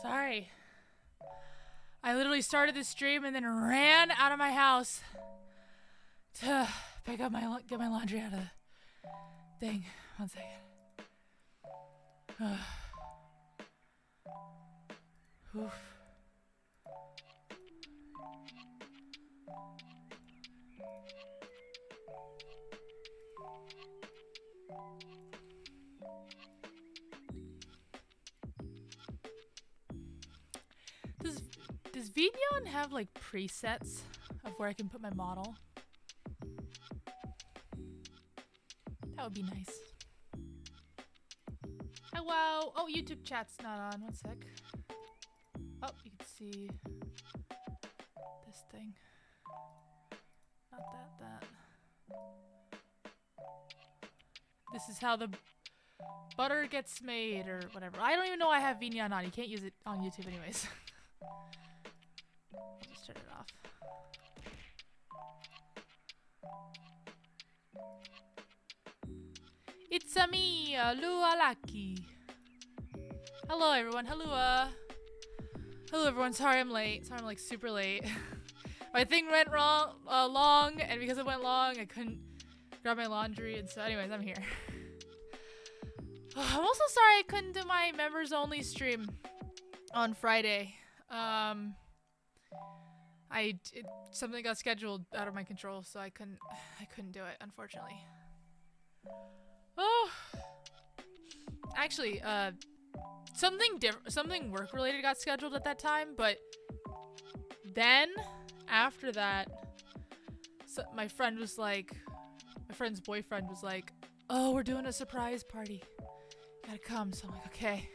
Sorry. I literally started this stream and then ran out of my house to pick up get my laundry out of the thing. 1 second. Oof. Does VTuber have like presets of where I can put my model? That would be nice. Hello. Oh, YouTube chat's not on. 1 sec. Oh, you can see this thing. Not that. This is how the butter gets made or whatever. I don't even know I have VTuber on. You can't use it on YouTube anyways. I'll just turn it off. It's a me, Lualaki. Hello everyone, hello everyone, sorry I'm late. Sorry I'm like super late. My thing went long, and because it went long, I couldn't grab my laundry, and so anyways, I'm here. I'm also sorry I couldn't do my members only stream on Friday. Something got scheduled out of my control, so I couldn't do it, unfortunately. Oh, actually, something work related got scheduled at that time, but then after that, my friend's boyfriend was like, "Oh, we're doing a surprise party. You gotta come." So I'm like, "Okay,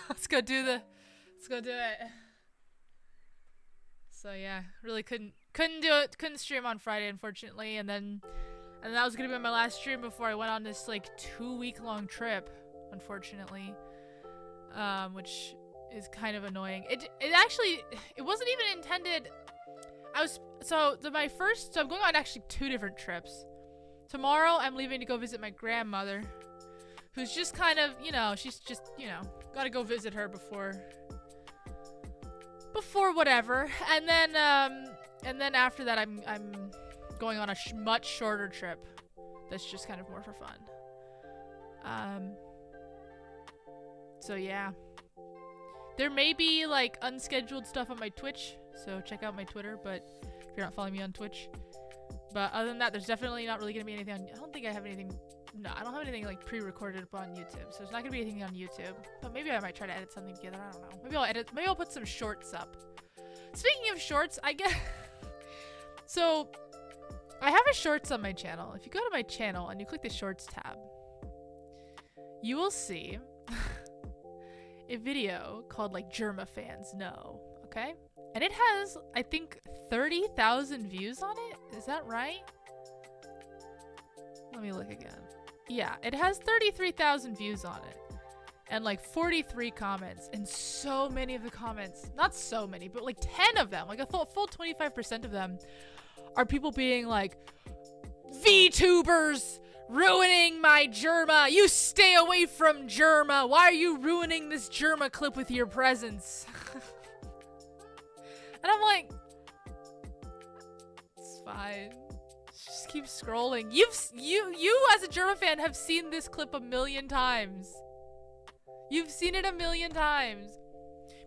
let's go do it." So yeah, really couldn't do it. Couldn't stream on Friday, unfortunately, and that was gonna be my last stream before I went on this like 2-week-long trip, unfortunately, which is kind of annoying. It wasn't even intended. So I'm going on actually 2 different trips. Tomorrow I'm leaving to go visit my grandmother, who's just kind of, she's just, gotta go visit her before whatever. And then after that I'm going on a much shorter trip that's just kind of more for fun. So yeah. There may be like unscheduled stuff on my Twitch, so check out my Twitter, but if you're not following me on Twitch. But other than that, there's definitely not really gonna be anything on, I don't have anything like pre-recorded up on YouTube, so there's not gonna be anything on YouTube. But maybe I might try to edit something together, I don't know. Maybe I'll put some shorts up. Speaking of shorts, I guess so I have a shorts on my channel. If you go to my channel and you click the shorts tab, you will see a video called like Germa Fans Know, okay? And it has, I think, 30,000 views on it. Is that right? Let me look again. Yeah, it has 33,000 views on it. and like 43 comments, and so many of the comments, not so many, but like 10 of them, like a full 25% of them are people being like, VTubers ruining my Germa. You stay away from Germa. Why are you ruining this Germa clip with your presence? And I'm like, it's fine. Just keep scrolling. You as a Germa fan have seen this clip a million times. You've seen it a million times.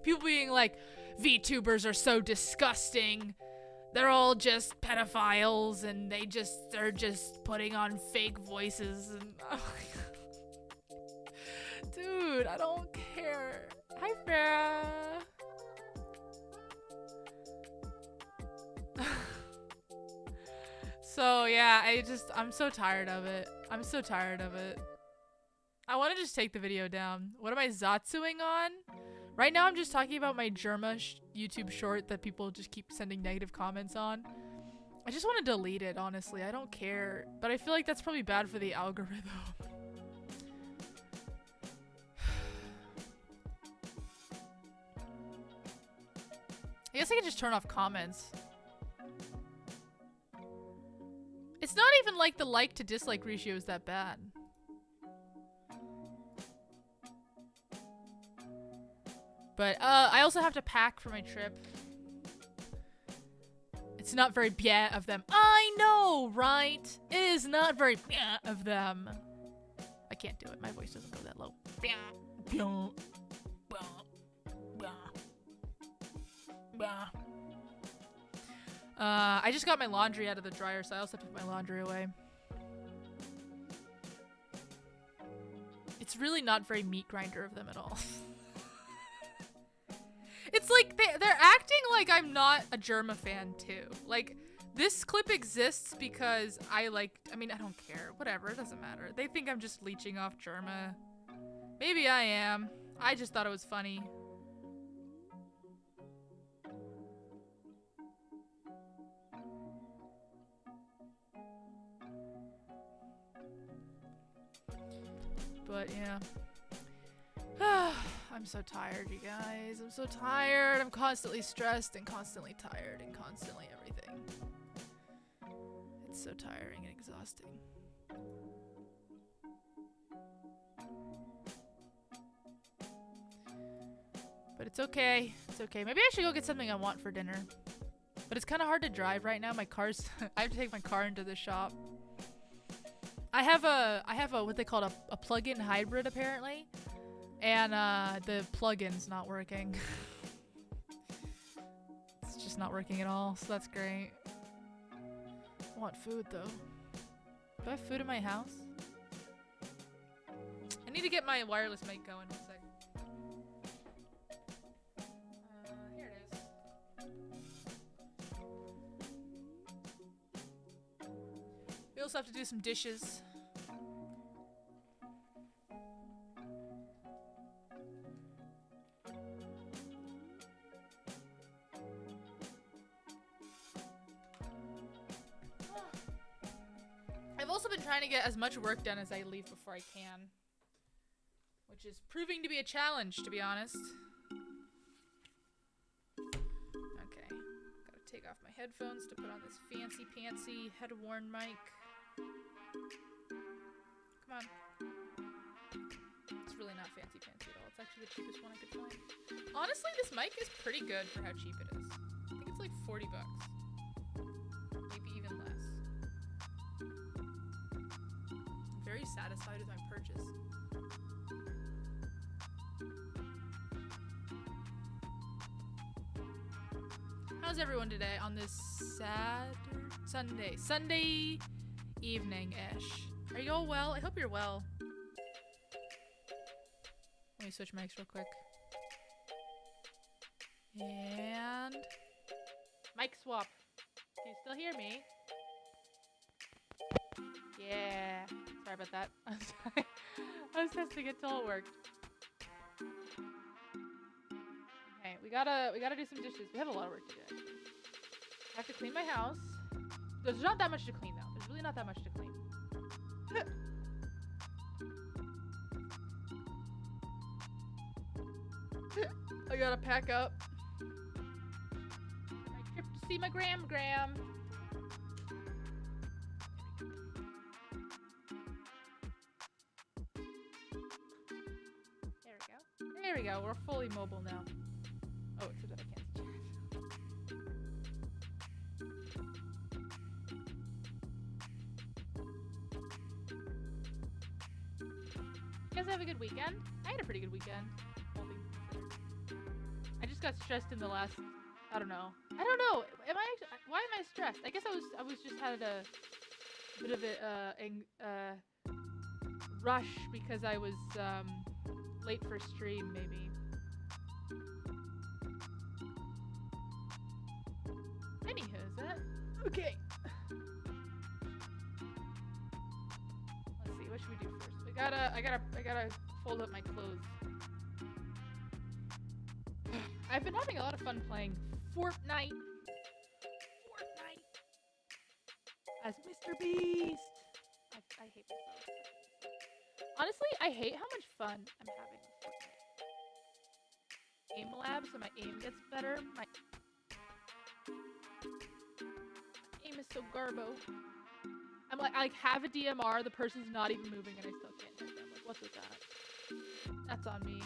People being like, VTubers are so disgusting. They're all just pedophiles and they're just putting on fake voices and dude, I don't care. Hi Farah. So yeah, I'm so tired of it. I'm so tired of it. I want to just take the video down. What am I Zatsuing on? Right now I'm just talking about my Germa YouTube short that people just keep sending negative comments on. I just want to delete it, honestly. I don't care. But I feel like that's probably bad for the algorithm. I guess I can just turn off comments. It's not even like the like to dislike ratio is that bad. But I also have to pack for my trip. It's not very bien of them. I know, right? It is not very bien of them. I can't do it. My voice doesn't go that low. I just got my laundry out of the dryer, so I also have to put my laundry away. It's really not very meat grinder of them at all. It's like they're acting like I'm not a Germa fan too. Like, this clip exists because I mean, I don't care. Whatever, it doesn't matter. They think I'm just leeching off Germa. Maybe I am. I just thought it was funny. But yeah. I'm so tired, you guys. I'm so tired. I'm constantly stressed and constantly tired and constantly everything. It's so tiring and exhausting. But it's okay. It's okay. Maybe I should go get something I want for dinner. But it's kind of hard to drive right now. My car's I have to take my car into the shop. I have a what they call a plug-in hybrid apparently. And the plug-in's not working. It's just not working at all, so that's great. I want food though. Do I have food in my house? I need to get my wireless mic going. 1 sec. Here it is. We also have to do some dishes. I've also been trying to get as much work done as I leave before I can. Which is proving to be a challenge, to be honest. Okay. Gotta take off my headphones to put on this fancy-pantsy head-worn mic. Come on. It's really not fancy-pantsy at all. It's actually the cheapest one I could find. Honestly, this mic is pretty good for how cheap it is. I think it's like 40 bucks. Maybe even less. I'm very satisfied with my purchase. How's everyone today on this Sunday evening-ish? Are you all well? I hope you're well. Let me switch mics real quick. And mic swap. Can you still hear me? Yeah. Sorry about that. I was testing it till it worked. Okay, we gotta do some dishes. We have a lot of work to do, actually. I have to clean my house. There's not that much to clean, though. There's really not that much to clean. I gotta pack up. My trip to see my gram. There we go. We're fully mobile now. Oh, except that I can't chat. You guys have a good weekend? I had a pretty good weekend. All things considered. I just got stressed in the last. I don't know. Am I? Why am I stressed? I guess I was just had a bit of a rush because I was late for stream, maybe. Anywho, is that okay? Let's see. What should we do first? I gotta fold up my clothes. I've been having a lot of fun playing Fortnite as Mr. Beast. I hate myself. Honestly, I hate how much fun I'm having with Fortnite. Aim lab, so my aim gets better. My aim is so garbo. I have a DMR, the person's not even moving, and I still can't hit them. Like, what's with that? That's on me.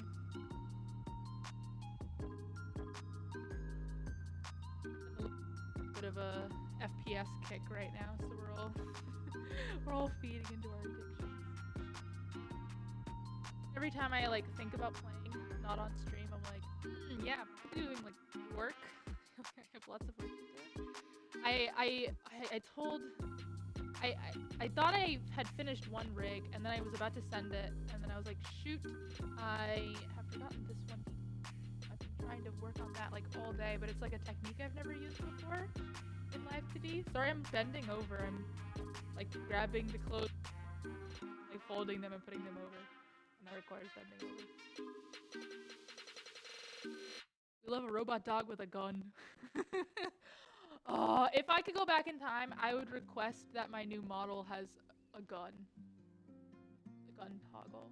Bit of a FPS kick right now, so we're all feeding into our addictions. Every time I like think about playing, not on stream, I'm like, yeah, I'm doing like work. I have lots of work to do. I thought I had finished one rig, and then I was about to send it, and then I was like, shoot, I have forgotten this one. I've been trying to work on that like all day, but it's like a technique I've never used before in live 2D. Sorry, I'm bending over. I'm like grabbing the clothes, like folding them and putting them over, and that requires bending over. We love a robot dog with a gun. Oh, if I could go back in time, I would request that my new model has a gun. The gun toggle.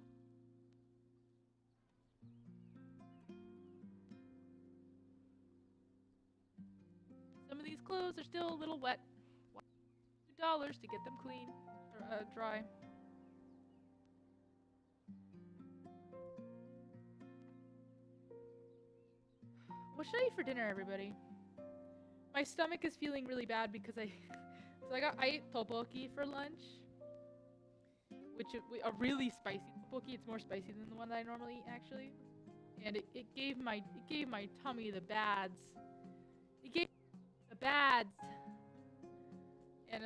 Some of these clothes are still a little wet. $2 to get them clean or dry. What should I eat for dinner, everybody? My stomach is feeling really bad because I ate tteokbokki for lunch, which a really spicy tteokbokki. It's more spicy than the one that I normally eat, actually, and it gave my tummy the bads. It gave the bads, and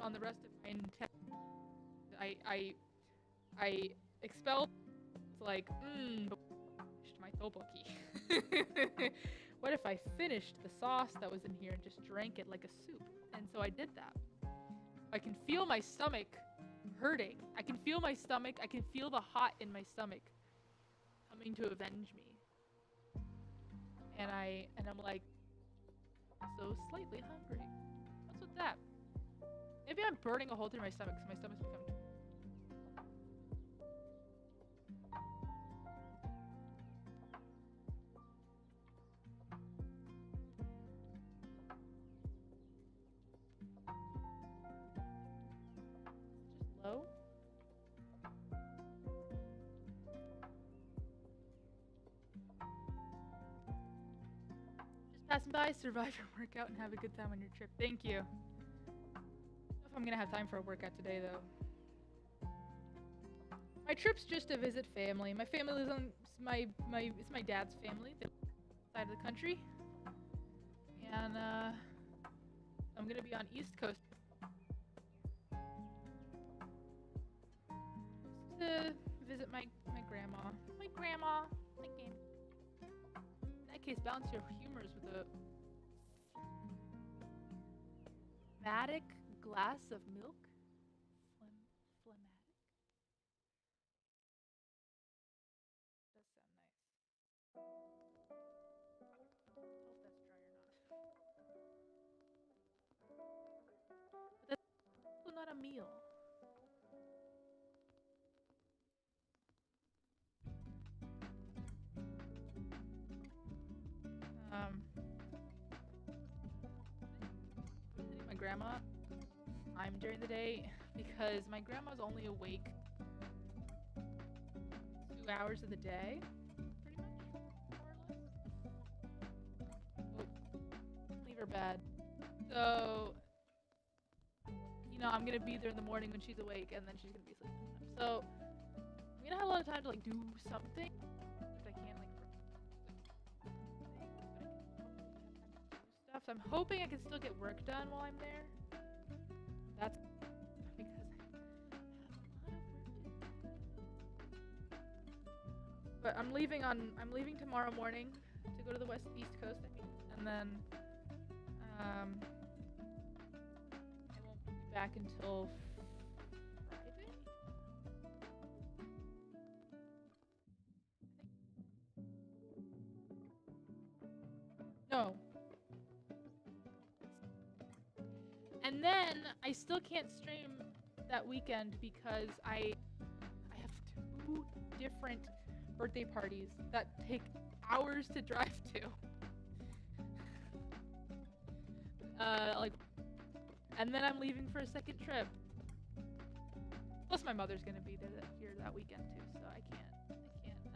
on the rest of my intestine, I expelled like my tteokbokki. What if I finished the sauce that was in here and just drank it like a soup? And so I did that. I can feel my stomach hurting. I can feel my stomach. I can feel the hot in my stomach coming to avenge me. And I'm like, so slightly hungry. What's with that? Maybe I'm burning a hole through my stomach, so my stomach's becoming. Low. Just passing by, survive your workout, and have a good time on your trip. Thank you. I don't know if I'm gonna have time for a workout today, though. My trip's just to visit family. My family lives on it's my dad's family, the side of the country, and I'm gonna be on East Coast. To visit my grandma. My game. In that case, balance your humors with a phlegmatic glass of milk. Phlegmatic. Does sound nice. I hope that's dry or not. But that's also not a meal. grandma time during the day because my grandma's only awake 2 hours of the day, pretty much, more or less. Oh, leave her bad. So, you know, I'm gonna be there in the morning when she's awake, and then she's gonna be asleep. So, I'm gonna have a lot of time to like do something, which I can't like. Stuff. So I'm hoping I can still get work done while I'm there. That's because I have a lot of work to do. But I'm leaving tomorrow morning to go to the East Coast, I think, and then I won't be back until Friday. No. And then I still can't stream that weekend because I have 2 different birthday parties that take hours to drive to. And then I'm leaving for a second trip. Plus my mother's gonna be there here that weekend too, so I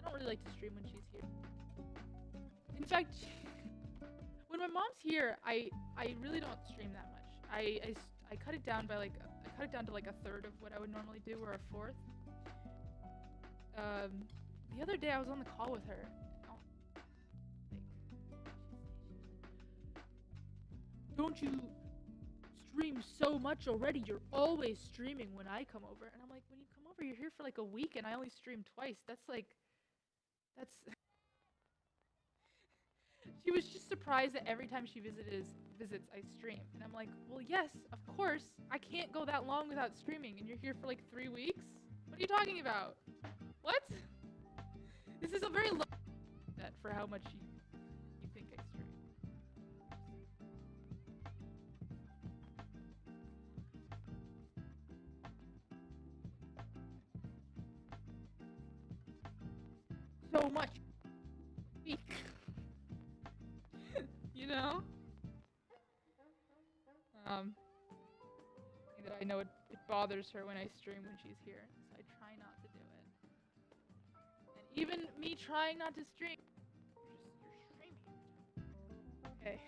don't really like to stream when she's here. In fact, when my mom's here, I really don't stream that much. I cut it down by I cut it down to like a third of what I would normally do, or a fourth. The other day I was on the call with her. Don't you stream so much already? You're always streaming when I come over. And I'm like, when you come over, you're here for like a week and I only stream twice. That's She was just surprised that every time she visits, I stream. And I'm like, well, yes, of course. I can't go that long without streaming, and you're here for like 3 weeks? What are you talking about? What? This is a very low bet for how much you think I stream. So much week. You know? That I know it bothers her when I stream when she's here, so I try not to do it. And even me trying not to stream, you're streaming. Okay.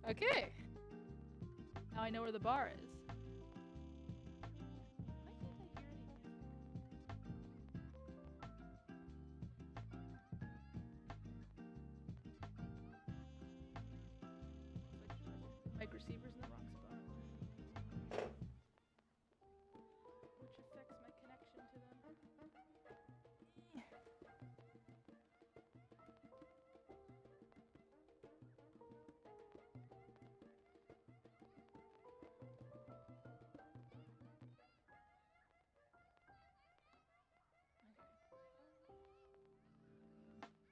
Okay. Now I know where the bar is. Mic receivers in the wrong spot, which affects my connection to them.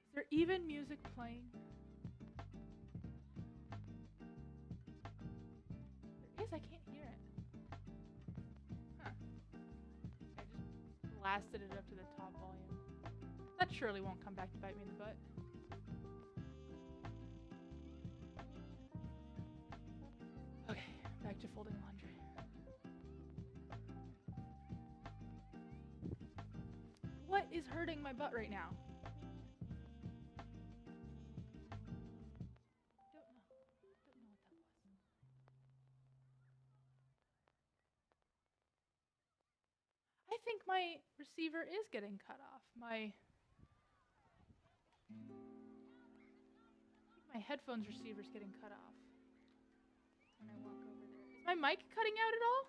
Is there even music playing? I can't hear it. Huh. I just blasted it up to the top volume. That surely won't come back to bite me in the butt. Okay, back to folding laundry. What is hurting my butt right now? I think my receiver is getting cut off. My headphones receiver's getting cut off when I walk over there. Is my mic cutting out at all?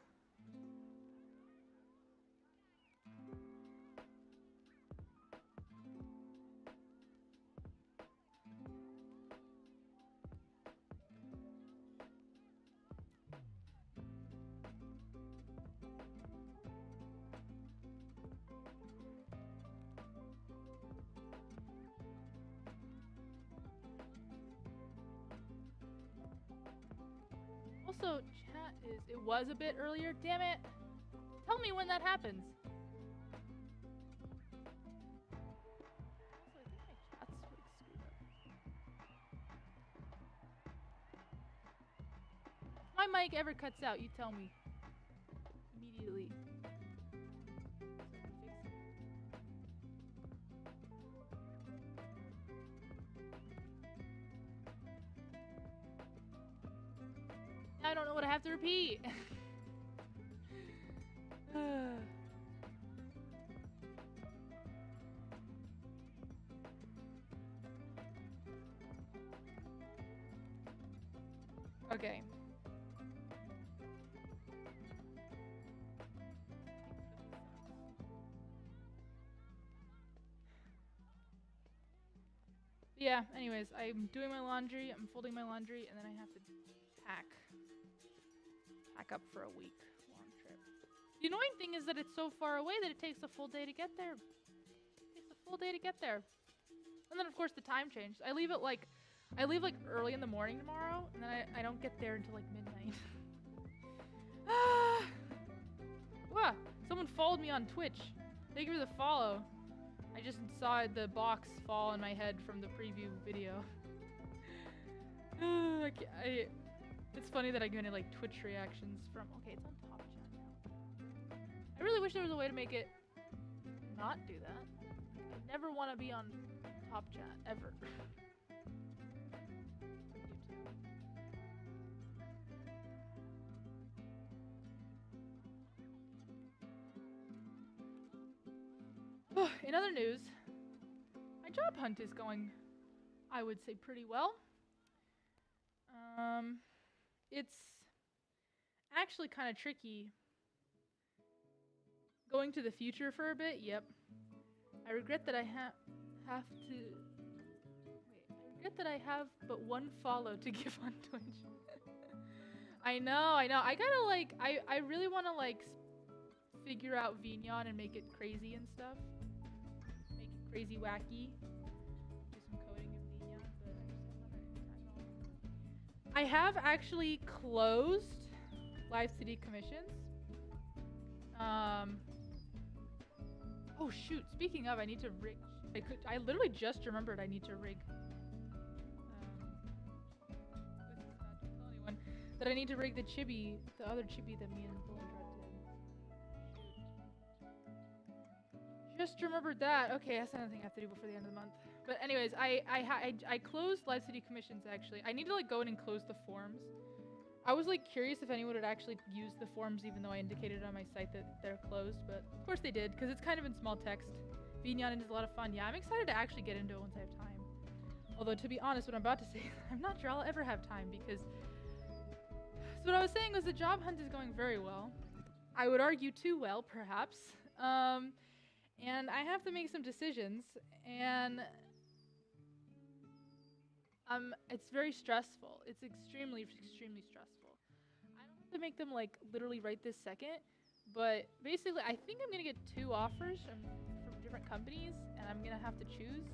Also, chat it was a bit earlier. Damn it. Tell me when that happens. Also, I think my chat's like screwed up. mic ever cuts out, you tell me. Immediately. I don't know what I have to repeat. Okay. Yeah, anyways, I'm doing my laundry, I'm folding my laundry, and then I have to pack up for a week long trip. The annoying thing is that it's so far away that it takes a full day to get there. It takes a full day to get there. And then of course the time changed. I leave like early in the morning tomorrow, and then I don't get there until like midnight. Wow, someone followed me on Twitch. Thank you for the follow. I just saw the box fall on my head from the preview video. It's funny that I get like Twitch reactions from. Okay, it's on Top Chat now. I really wish there was a way to make it not do that. I never want to be on Top Chat ever. In other news, my job hunt is going, I would say, pretty well. It's actually kind of tricky going to the future for a bit. Yep. I regret that I have to. Wait, I regret that I have but one follow to give on Twitch. I know. I gotta like. I really want to like figure out Vignon and make it crazy and stuff. Make it crazy wacky. Do some coding in Vignon, but I have actually closed live city commissions. Oh shoot! Speaking of, I need to rig. I literally just remembered I need to rig. Don't tell anyone that I need to rig the chibi, the other chibi that me and Bulldrop did. Just remembered that. Okay, that's another thing I have to do before the end of the month. But anyways, I closed live city commissions actually. I need to like go in and close the forms. I was like curious if anyone would actually use the forms even though I indicated on my site that they're closed, but of course they did because it's kind of in small text. Vignon is a lot of fun. Yeah, I'm excited to actually get into it once I have time. Although to be honest, what I'm about to say, I'm not sure I'll ever have time because so what I was saying was the job hunt is going very well. I would argue too well, perhaps. And I have to make some decisions and it's very stressful. It's extremely, extremely stressful. I don't have to make them like literally right this second, but basically I think I'm gonna get 2 offers from different companies and I'm gonna have to choose.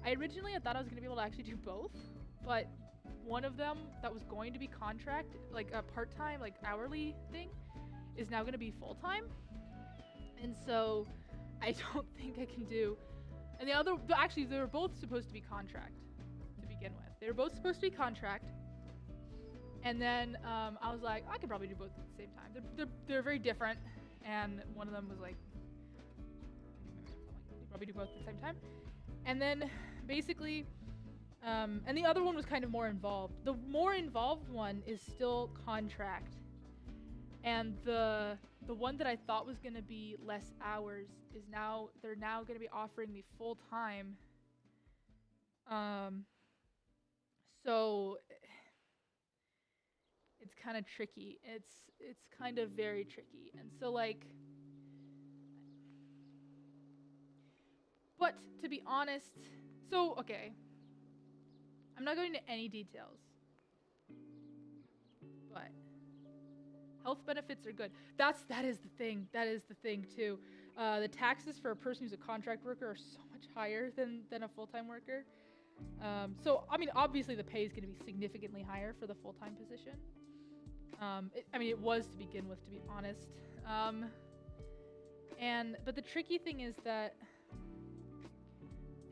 I originally thought I was gonna be able to actually do both, but one of them that was going to be contract, like a part-time, like hourly thing, is now gonna be full-time. And so I don't think I can do, and the other, actually they were both supposed to be contract. With. They were both supposed to be contract, and then I was like, I could probably do both at the same time. They're very different, and one of them was like, probably do both at the same time. And then basically, and the other one was kind of more involved. The more involved one is still contract, and the one that I thought was gonna be less hours is now they're now gonna be offering me full time. So it's kind of tricky. It's kind of very tricky. And so like, but to be honest, so okay, I'm not going into any details, but health benefits are good. That is the thing. That is the thing too. The taxes for a person who's a contract worker are so much higher than a full-time worker. So, I mean, obviously the pay is going to be significantly higher for the full-time position. It was to begin with, to be honest. But the tricky thing is that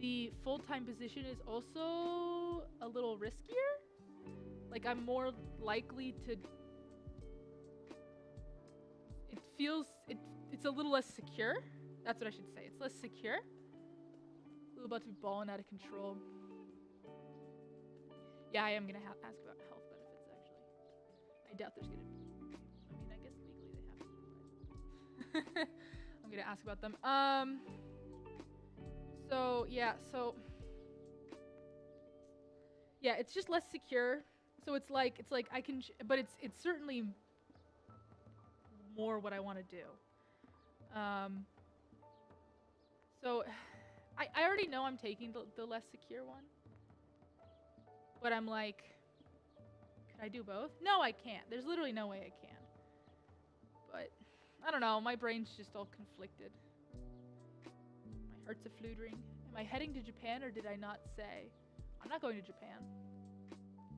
the full-time position is also a little riskier. Like I'm more likely to. It feels it's a little less secure. That's what I should say. It's less secure. A little about to be balling out of control. Yeah, I am gonna ask about health benefits actually. I doubt there's gonna be. I mean, I guess legally they have to. But I'm gonna ask about them. So yeah, it's just less secure. So it's like I can, but it's certainly more what I want to do. So I already know I'm taking the less secure one, but I'm like, could I do both? No, I can't. There's literally no way I can. But I don't know. My brain's just all conflicted. My heart's a flutering. Am I heading to Japan or did I not say? I'm not going to Japan.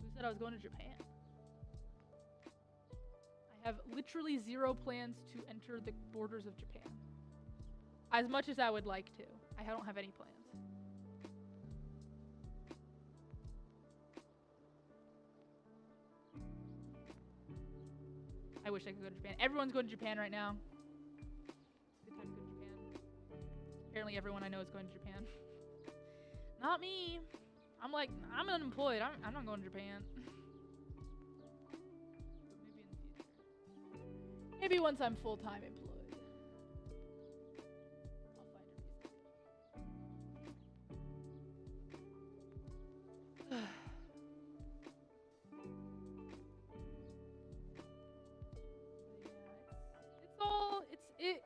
Who said I was going to Japan? I have literally zero plans to enter the borders of Japan. As much as I would like to. I don't have any plans. I wish I could go to Japan. Everyone's going to Japan right now. It's a good time to go to Japan. Apparently everyone I know is going to Japan. Not me. I'm like, I'm unemployed. I'm not going to Japan. But maybe in the future. Maybe once I'm full-time employed. I'll find a visa.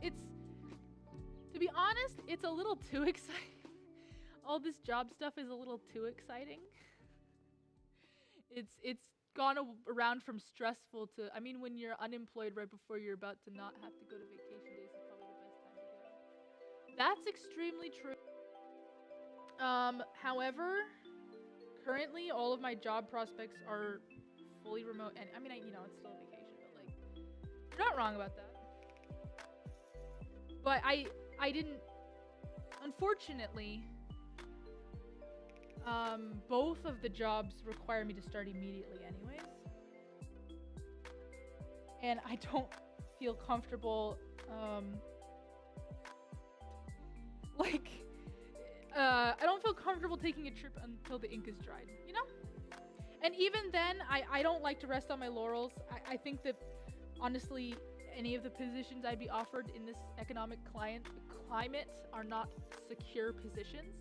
It's to be honest, it's a little too exciting. All this job stuff is a little too exciting. It's gone around from stressful to, I mean, when you're unemployed right before you're about to not have to go to vacation days is probably the best time to go. That's extremely true. However, currently all of my job prospects are fully remote, and I mean, it's still a vacation, but like, you're not wrong about that. But I didn't, unfortunately, both of the jobs require me to start immediately anyways. And I don't feel comfortable, I don't feel comfortable taking a trip until the ink is dried, you know? And even then, I don't like to rest on my laurels. I think that, honestly, any of the positions I'd be offered in this economic climate are not secure positions.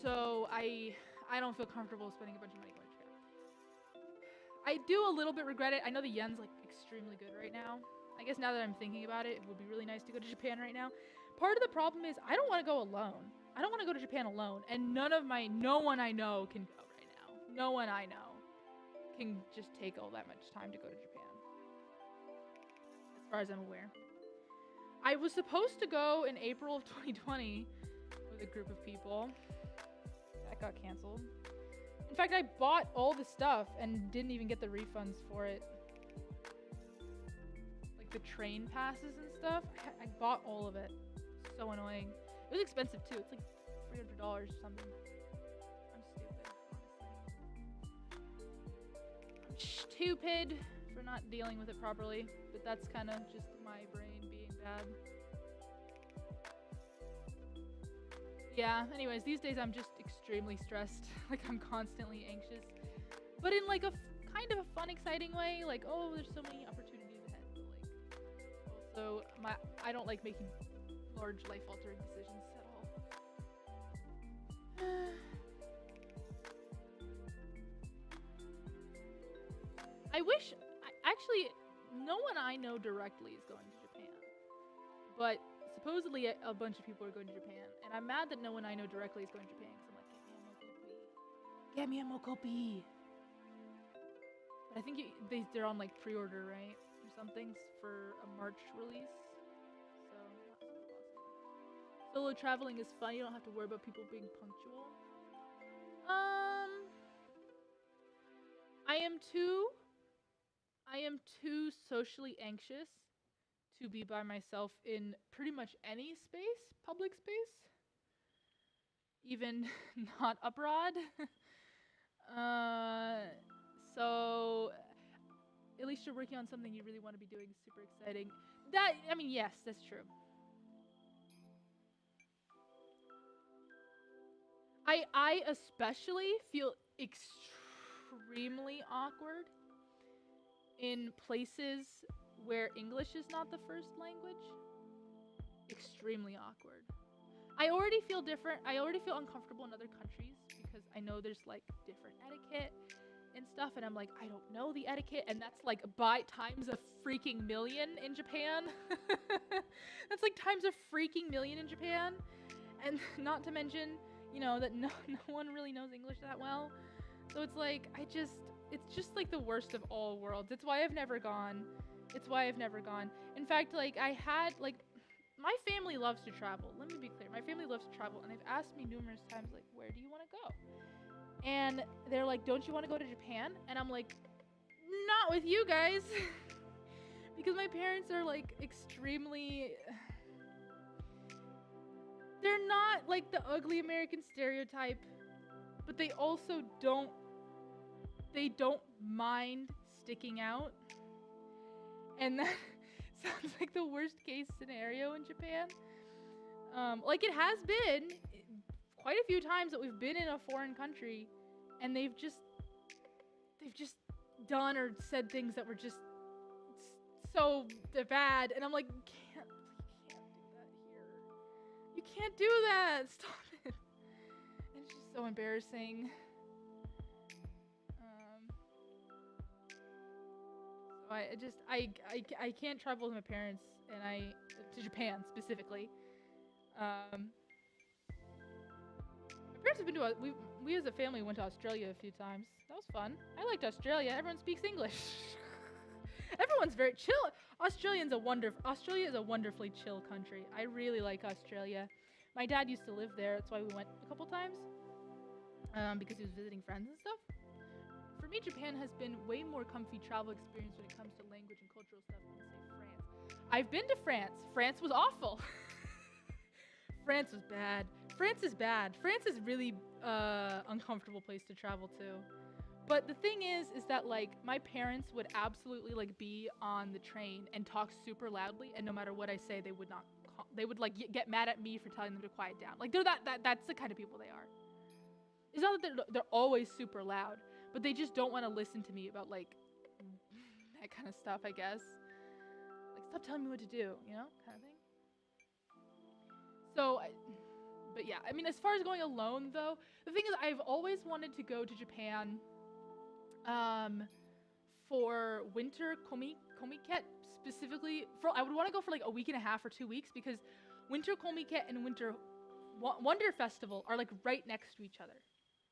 So I don't feel comfortable spending a bunch of money going to Japan. I do a little bit regret it. I know the yen's like extremely good right now. I guess now that I'm thinking about it, it would be really nice to go to Japan right now. Part of the problem is I don't want to go alone. I don't want to go to Japan alone, and no one I know can go right now. No one I know can just take all that much time to go to Japan. As far as I'm aware. I was supposed to go in April of 2020 with a group of people. That got canceled. In fact, I bought all the stuff and didn't even get the refunds for it. Like the train passes and stuff. I bought all of it. So annoying. It was expensive too. It's like $300 or something. I'm stupid, honestly. I'm stupid for not dealing with it properly, but that's kind of just my brain being bad. Yeah, anyways, these days I'm just extremely stressed. Like, I'm constantly anxious. But in, like, a kind of a fun, exciting way. Like, oh, there's so many opportunities ahead. But, like, also, I don't like making large life-altering decisions at all. I wish... Actually, no one I know directly is going to Japan. But supposedly a bunch of people are going to Japan. And I'm mad that no one I know directly is going to Japan. Because I'm like, get me a mokopi. But I think they're on like pre-order, right? Or something for a March release. So, not super possible. Solo traveling is fun. You don't have to worry about people being punctual. I am too socially anxious to be by myself in pretty much any space, public space, even not abroad. So at least you're working on something you really want to be doing. Super exciting. That, I mean, yes, that's true. I especially feel extremely awkward in places where English is not the first language. Extremely awkward. I already feel different. I already feel uncomfortable in other countries because I know there's like different etiquette and stuff, and I'm like, I don't know the etiquette, and that's like by times a freaking million in Japan. That's like times a freaking million in Japan, and not to mention, that no one really knows English that well. So it's like it's just like the worst of all worlds. It's why I've never gone. It's why I've never gone. In fact, like I had like my family loves to travel. Let me be clear. My family loves to travel, and they've asked me numerous times, like, where do you want to go? And they're like, don't you want to go to Japan? And I'm like, not with you guys. Because my parents are like extremely. They're not like the ugly American stereotype, but they also don't. They don't mind sticking out. And that sounds like the worst case scenario in Japan. Like it has been quite a few times that we've been in a foreign country, and they've just done or said things that were just so bad, and I'm like, you can't do that here. You can't do that. Stop it. And it's just so embarrassing. So I can't travel with my parents, and to Japan specifically. My parents have been to we as a family went to Australia a few times. That was fun. I liked Australia. Everyone speaks English. Everyone's very chill. Australia is a wonderfully chill country. I really like Australia. My dad used to live there. That's why we went a couple times. Because he was visiting friends and stuff. For me, Japan has been way more comfy travel experience when it comes to language and cultural stuff than say France. I've been to France. France was awful. France was bad. France is bad. France is really uncomfortable place to travel to. But the thing is that like my parents would absolutely like be on the train and talk super loudly, and no matter what I say, they would not. They would like get mad at me for telling them to quiet down. Like that's the kind of people they are. It's not that they're always super loud, but they just don't want to listen to me about like that kind of stuff, I guess. Like stop telling me what to do, kind of thing. So, but yeah, I mean, as far as going alone though, the thing is I've always wanted to go to Japan for winter komiket specifically. I would want to go for like a week and a half or 2 weeks, because winter komiket and winter wonder festival are like right next to each other.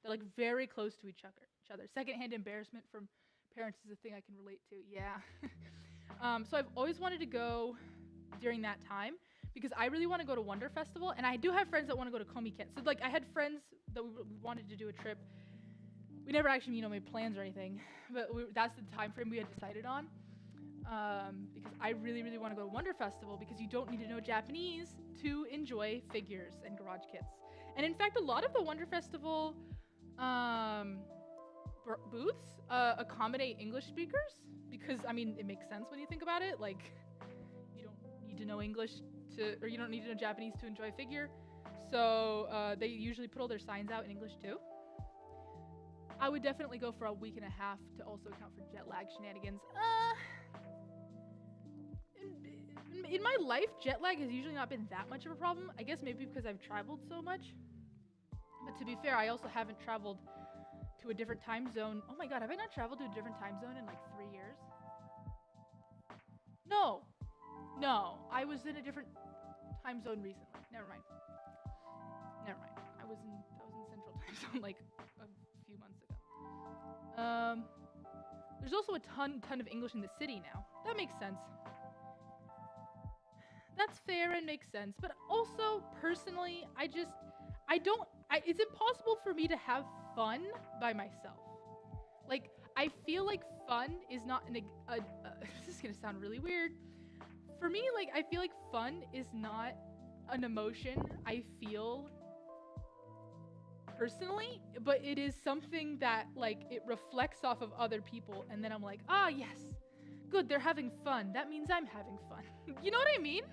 They're like very close to each other. Secondhand embarrassment from parents is a thing I can relate to. Yeah. So I've always wanted to go during that time, because I really want to go to Wonder Festival, and I do have friends that want to go to Komiket. So like I had friends that we wanted to do a trip. We never actually made plans or anything, but that's the time frame we had decided on. Because I really, really want to go to Wonder Festival, because you don't need to know Japanese to enjoy figures and garage kits. And in fact, a lot of the Wonder Festival booths accommodate English speakers, because I mean it makes sense when you think about it. Like you don't need to know English or you don't need to know Japanese to enjoy a figure. So they usually put all their signs out in English too. I would definitely go for a week and a half to also account for jet lag shenanigans. In my life, jet lag has usually not been that much of a problem. I guess maybe because I've traveled so much. But to be fair, I also haven't traveled to a different time zone. Oh my god, have I not traveled to a different time zone in like 3 years? No, I was in a different time zone recently. Never mind. I was in Central Time Zone like a few months ago. There's also a ton of English in the city now. That makes sense. That's fair and makes sense. But also, personally, it's impossible for me to have fun by myself. Like, I feel like fun is not this is gonna sound really weird. For me, like, I feel like fun is not an emotion I feel personally, but it is something that like it reflects off of other people, and then I'm like, ah, yes, good, they're having fun. That means I'm having fun. You know what I mean?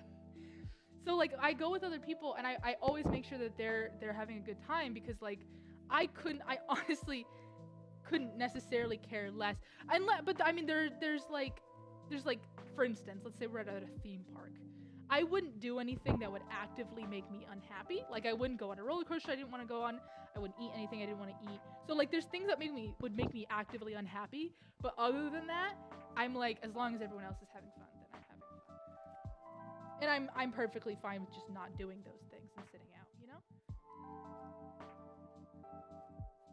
So like I go with other people, and I always make sure that they're having a good time, because like I honestly couldn't necessarily care less. But I mean there's like for instance, let's say we're at a theme park. I wouldn't do anything that would actively make me unhappy. Like I wouldn't go on a roller coaster I didn't want to go on. I wouldn't eat anything I didn't want to eat. So like there's things that would make me actively unhappy. But other than that, I'm like, as long as everyone else is having fun, then I'm having fun. And I'm perfectly fine with just not doing those things and sitting out, you know?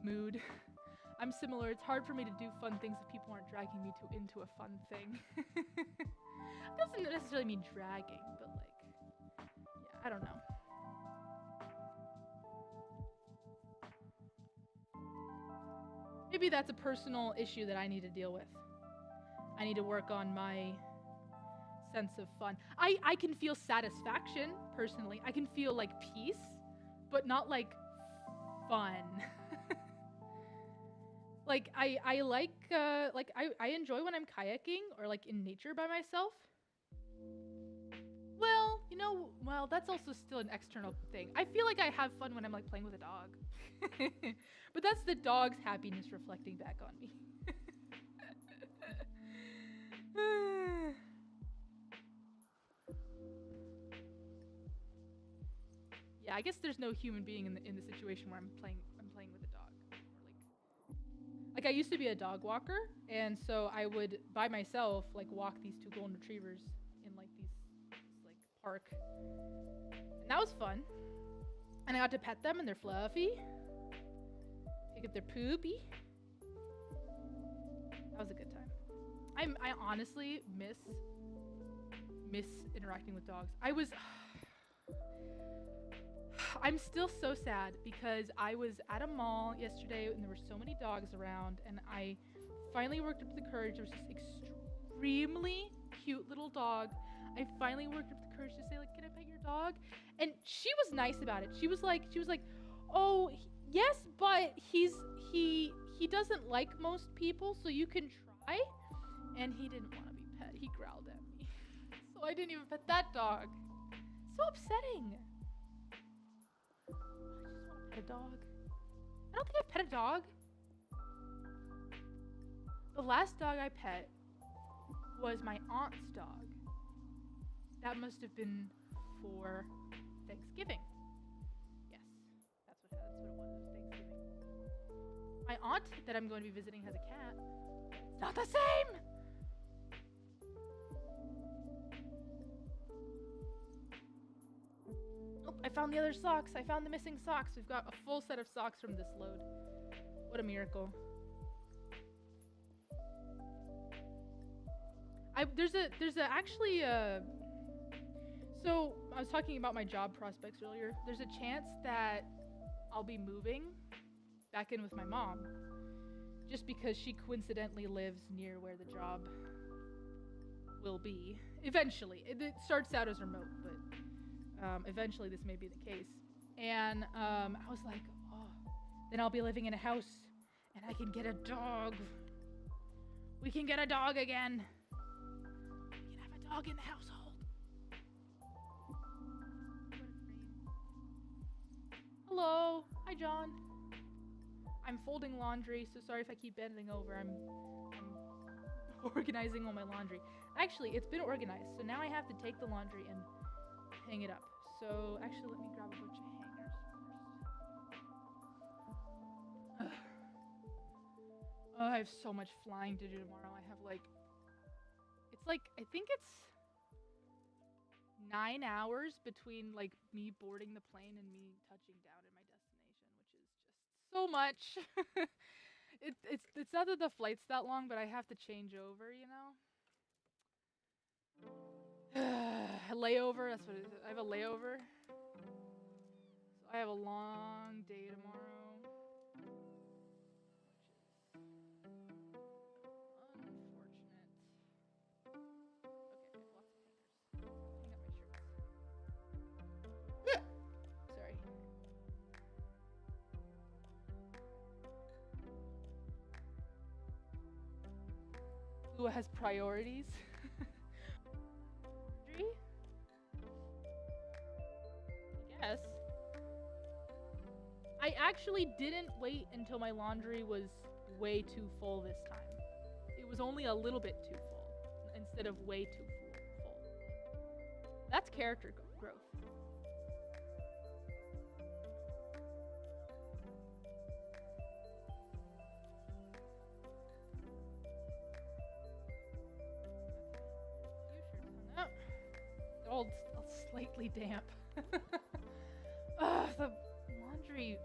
Mood. I'm similar. It's hard for me to do fun things if people aren't dragging me into a fun thing. Doesn't necessarily mean dragging, but like, yeah, I don't know. Maybe that's a personal issue that I need to deal with. I need to work on my sense of fun. I can feel satisfaction, personally. I can feel like peace, but not like fun. Like I enjoy when I'm kayaking or like in nature by myself. Well, you know, that's also still an external thing. I feel like I have fun when I'm like playing with a dog. But that's the dog's happiness reflecting back on me. Yeah, I guess there's no human being in the situation where I'm playing with a dog. Or like I used to be a dog walker, and so I would by myself like walk these two golden retrievers in like this like park. And that was fun. And I got to pet them, and they're fluffy. Pick up their poopy. That was a good time. I honestly miss interacting with dogs. I'm still so sad because I was at a mall yesterday and there were so many dogs around, and I finally worked up the courage. There was this extremely cute little dog. I finally worked up the courage to say, like, can I pet your dog? And she was nice about it. She was like, oh, yes, but he doesn't like most people, so you can try. And he didn't want to be pet. He growled at me. So I didn't even pet that dog. So upsetting. I just want to pet a dog. I don't think I've pet a dog. The last dog I pet was my aunt's dog. That must have been for Thanksgiving. Yes, that's what it was, Thanksgiving. My aunt that I'm going to be visiting has a cat. It's not the same! Oh, I found the other socks. I found the missing socks. We've got a full set of socks from this load. What a miracle. So I was talking about my job prospects earlier. There's a chance that I'll be moving back in with my mom, just because she coincidentally lives near where the job will be. Eventually. It starts out as remote, but eventually this may be the case. And I was like, oh, then I'll be living in a house and I can get a dog. We can get a dog again. We can have a dog in the household. Hello. Hi, John. I'm folding laundry, so sorry if I keep bending over. I'm organizing all my laundry. Actually, it's been organized, so now I have to take the laundry and hang it up. So actually, let me grab a bunch of hangers first. Oh, I have so much flying to do tomorrow. I have I think it's 9 hours between like me boarding the plane and me touching down in my destination, which is just so much. It's not that the flight's that long, but I have to change over, you know. Layover, that's what it is. I have a layover. So I have a long day tomorrow. Sorry. who has priorities. Laundry? I guess. I actually didn't wait until my laundry was way too full this time. It was only a little bit too full instead of way too full. That's character growth. They're all slightly damp. Ugh, the laundry here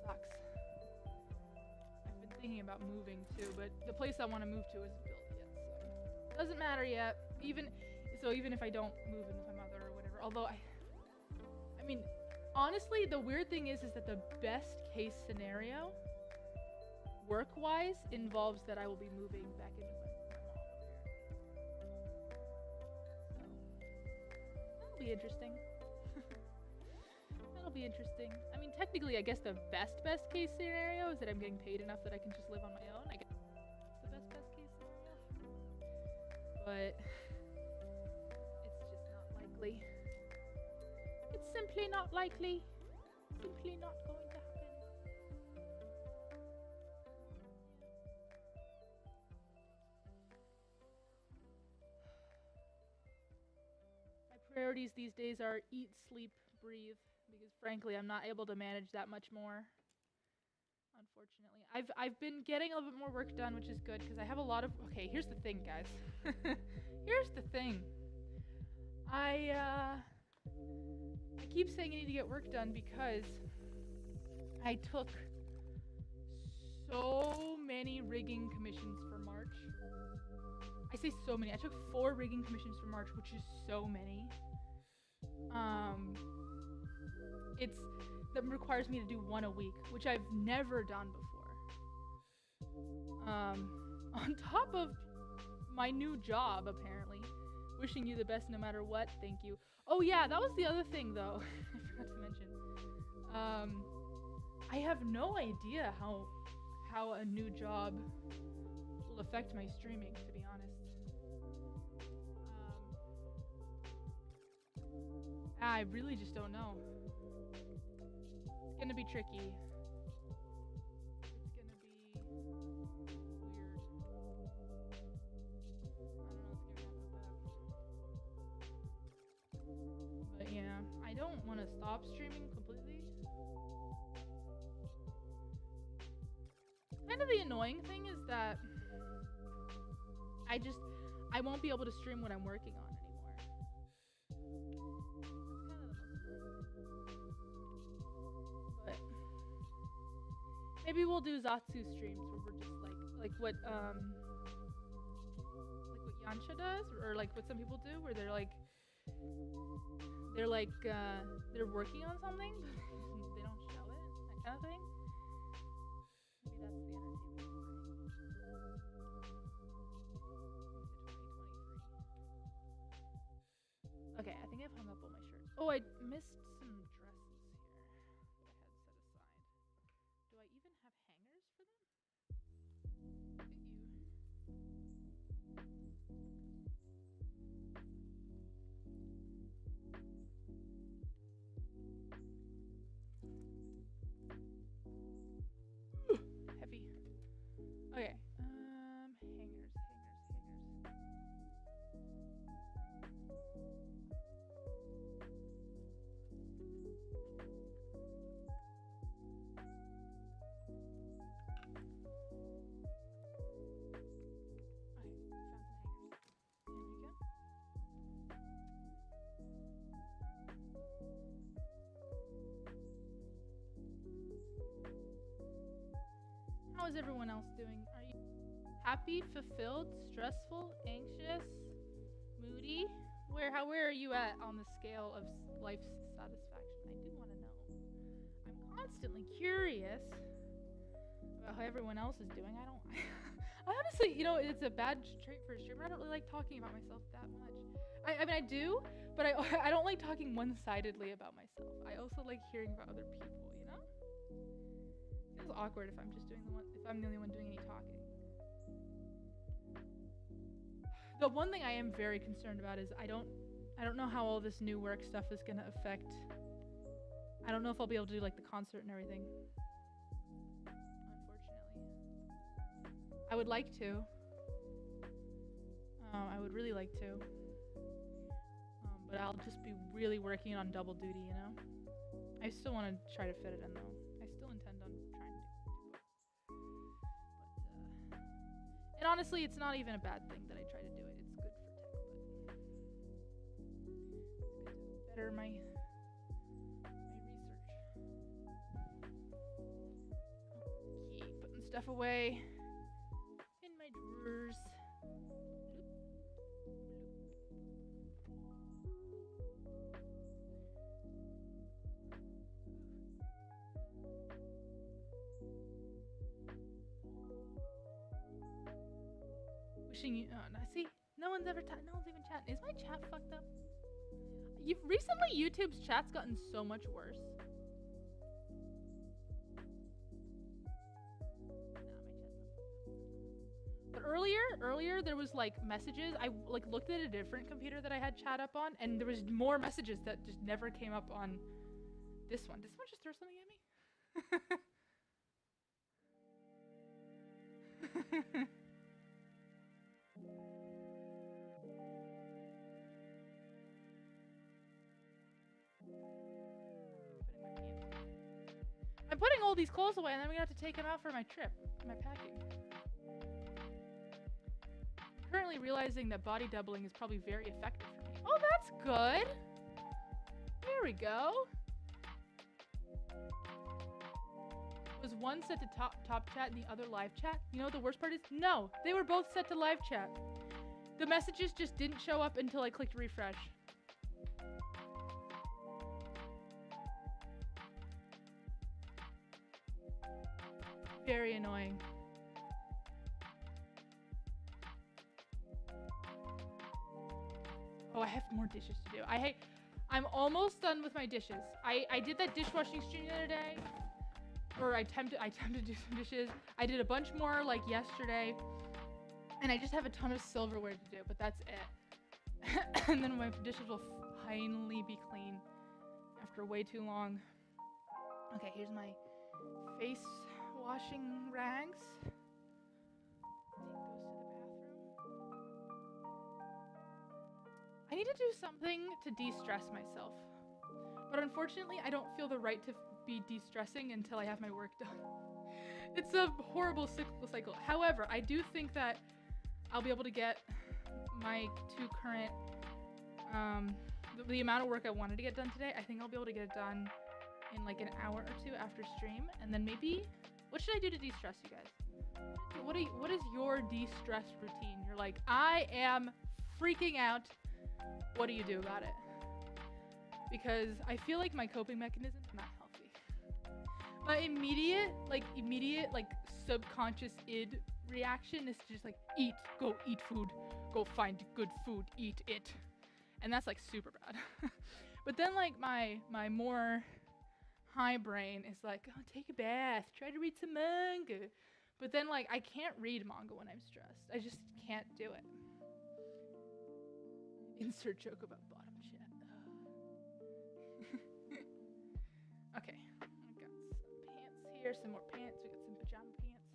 sucks. I've been thinking about moving too, but the place I want to move to isn't built yet, so doesn't matter yet. Even if I don't move in with my mother or whatever, although I mean, honestly, the weird thing is that the best case scenario, work-wise, involves that I will be moving back in with my mom. That'll be interesting. That'll be interesting. I mean, technically, I guess the best case scenario is that I'm getting paid enough that I can just live on my own. I guess that's the best case scenario. But it's just not likely. It's simply not likely. Simply not going to happen. My priorities these days are eat, sleep, breathe, because frankly, I'm not able to manage that much more. Unfortunately, I've been getting a little bit more work done, which is good because I have a lot of. Okay, here's the thing, guys. Here's the thing. I keep saying I need to get work done because I took so many rigging commissions for March. I say so many. I took 4 rigging commissions for March, which is so many. That requires me to do 1 a week, which I've never done before. On top of my new job, apparently. Wishing you the best no matter what. Thank you. Oh yeah, that was the other thing though. I forgot to mention. I have no idea how a new job will affect my streaming, to be honest. I really just don't know. It's gonna be tricky. It's gonna be weird. I don't know what's gonna happen with that. But yeah, I don't want to stop streaming completely. Kind of the annoying thing is that I won't be able to stream what I'm working on anymore. But maybe we'll do Zatsu streams where we're just like what Yansha does, or like what some people do, where they're working on something, but they don't show it, that kind of thing. Maybe that's the energy we need. Okay, I think I've hung up all my shirts. Oh, I missed some dresses here that I had set aside. Do I even have hangers for them? Look at you. Heavy. Okay. Hangers. How is everyone else doing? Are you happy, fulfilled, stressful, anxious, moody? Where are you at on the scale of life's satisfaction? I do want to know. I'm constantly curious about how everyone else is doing. I honestly, it's a bad trait for a streamer. I don't really like talking about myself that much. I mean, I do, but I don't like talking one-sidedly about myself. I also like hearing about other people, It feels awkward if I'm the only one doing any talking. The one thing I am very concerned about is I don't know how all this new work stuff is gonna affect. I don't know if I'll be able to do like the concert and everything. Unfortunately, I would like to. I would really like to. But I'll just be really working on double duty, you know? I still want to try to fit it in though. I still intend on trying to do both. But, and honestly, it's not even a bad thing that I try to do it. It's good for tech, but it's good to better my research. Okay, putting stuff away in my drawers. Wishing you. Oh, no, see, no one's even chatting. Is my chat fucked up? Recently, YouTube's chat's gotten so much worse. Nah, my chat's not fucked up. But earlier there was like messages. I like looked at a different computer that I had chat up on, and there was more messages that just never came up on this one. Did someone just throw something at me? I'm putting all these clothes away, and then I'm gonna have to take them out for my trip, my packing. I'm currently realizing that body doubling is probably very effective for me. Oh, that's good. There we go. Was one set to top chat and the other live chat? You know what the worst part is? No, they were both set to live chat. The messages just didn't show up until I clicked refresh. Very annoying. Oh, I have more dishes to do. I'm almost done with my dishes. I did that dishwashing stream the other day. Or I attempted to do some dishes. I did a bunch more like yesterday. And I just have a ton of silverware to do, but that's it. And then my dishes will finally be clean after way too long. Okay, here's my face washing rags. Take those to the bathroom. I need to do something to de-stress myself. But unfortunately, I don't feel the right to be de-stressing until I have my work done. It's a horrible cyclical cycle. However, I do think that I'll be able to get my two current, the amount of work I wanted to get done today, I think I'll be able to get it done in like an hour or two after stream. And then maybe, what should I do to de-stress, you guys? What is your de-stress routine? You're like, I am freaking out. What do you do about it? Because I feel like my coping mechanism is not healthy. My immediate subconscious id reaction is to just like go eat food, go find good food, eat it. And that's like super bad. But then like my more high brain is like, oh, take a bath, try to read some manga. But then like I can't read manga when I'm stressed. I just can't do it. Insert joke about bottom chat. Okay, I've got some pants here, some more pants. We got some pajama pants.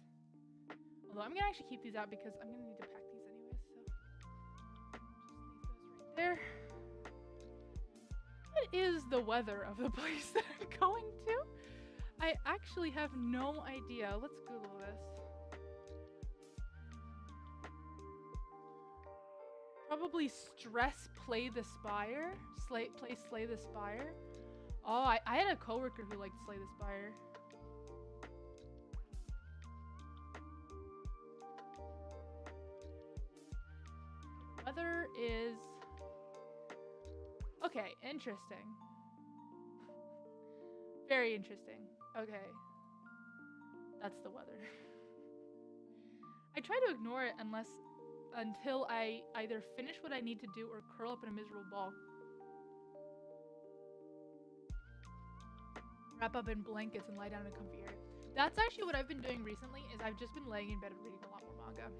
Although I'm gonna actually keep these out because I'm gonna need to pack these anyways, so just leave those right there. What is the weather of the place that I'm going to? I actually have no idea. Let's Google this. Probably stress play the spire. Slay the spire. Oh, I had a coworker who liked Slay the Spire. Weather is... Okay, interesting. Very interesting. Okay. That's the weather. I try to ignore it until I either finish what I need to do or curl up in a miserable ball. Wrap up in blankets and lie down in a comfy area. That's actually what I've been doing recently, is I've just been laying in bed and reading a lot more manga.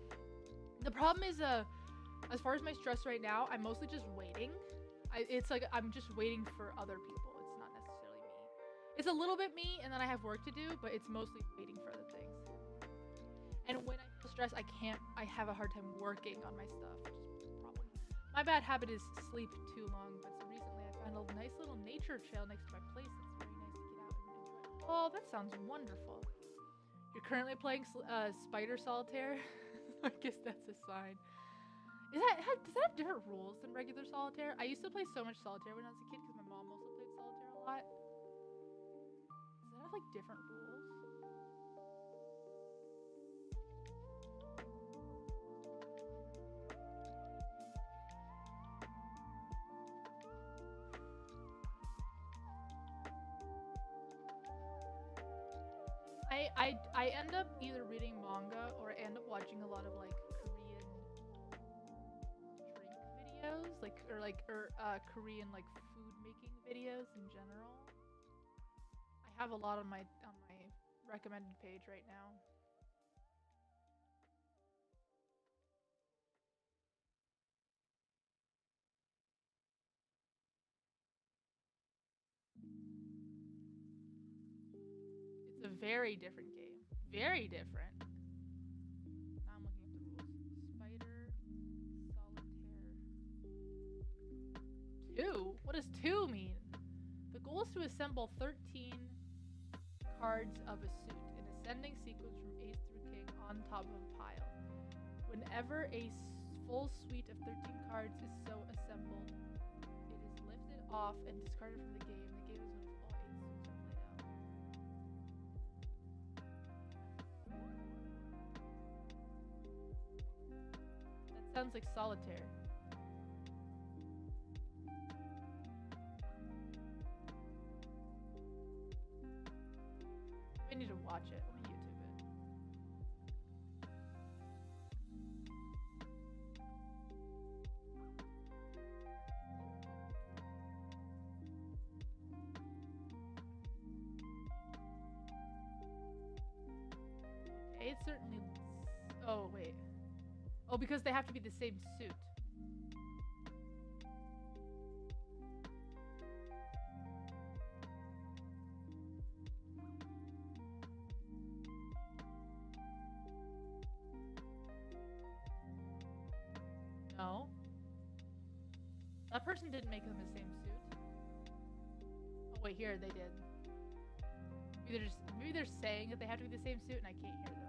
The problem is As far as my stress right now, I'm mostly just waiting. It's like I'm just waiting for other people. It's not necessarily me. It's a little bit me, and then I have work to do, but it's mostly waiting for other things. And when I feel stressed, I have a hard time working on my stuff, which is a problem. My bad habit is sleep too long, but so recently I found a nice little nature trail next to my place. It's very nice to get out and enjoy. Oh, that sounds wonderful. You're currently playing Spider Solitaire? I guess that's a sign. Does that have different rules than regular solitaire? I used to play so much solitaire when I was a kid because my mom also played solitaire a lot. Does that have like different rules? I end up either reading manga or I end up watching a lot of like Korean drink videos, or Korean like food making videos in general. I have a lot on my recommended page right now. It's a very different game. Very different. Now I'm looking up the rules. Spider Solitaire 2? What does 2 mean? The goal is to assemble 13 cards of a suit in ascending sequence from ace through king on top of a pile. Whenever a full suite of 13 cards is so assembled, it is lifted off and discarded from the game. The game is when all 8 suits are played out. That sounds like solitaire. I need to watch it. Let me YouTube it. Okay, it's certainly. Oh wait. Oh, because they have to be the same suit. No. That person didn't make them the same suit. Oh wait, here they did. Maybe they're saying that they have to be the same suit and I can't hear them.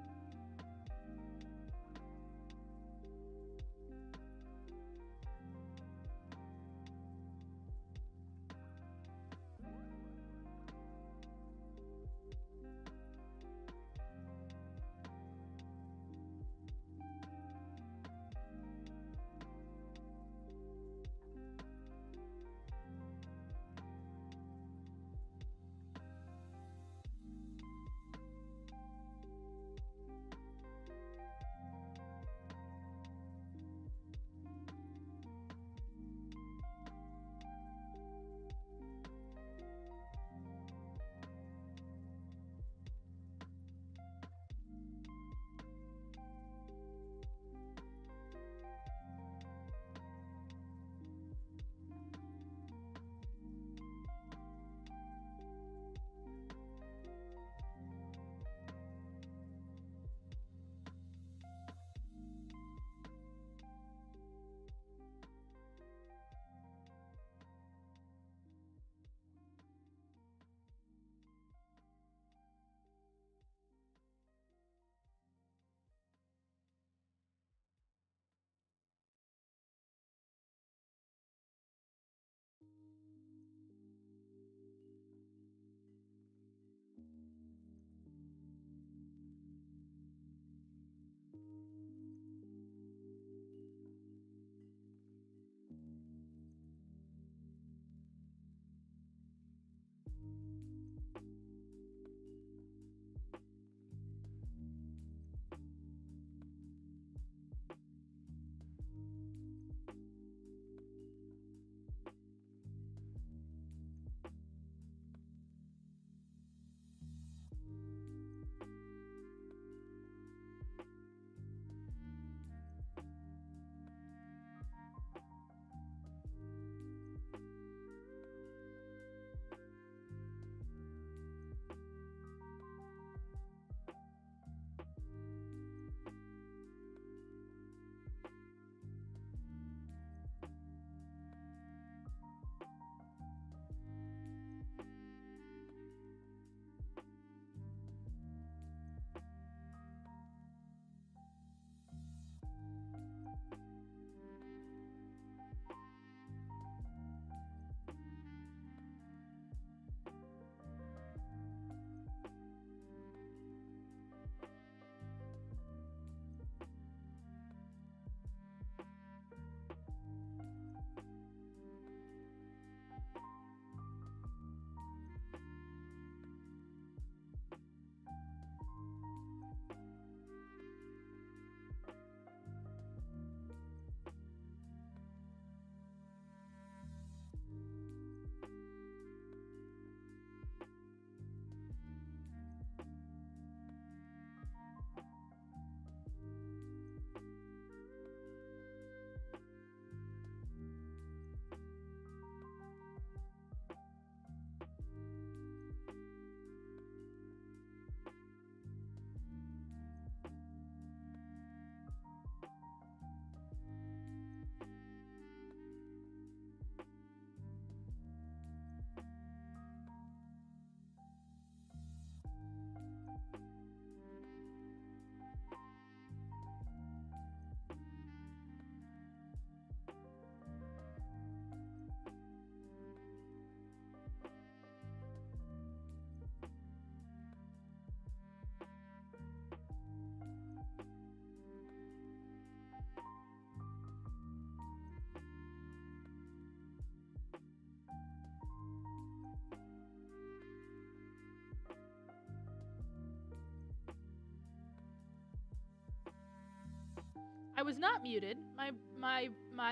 was not muted. My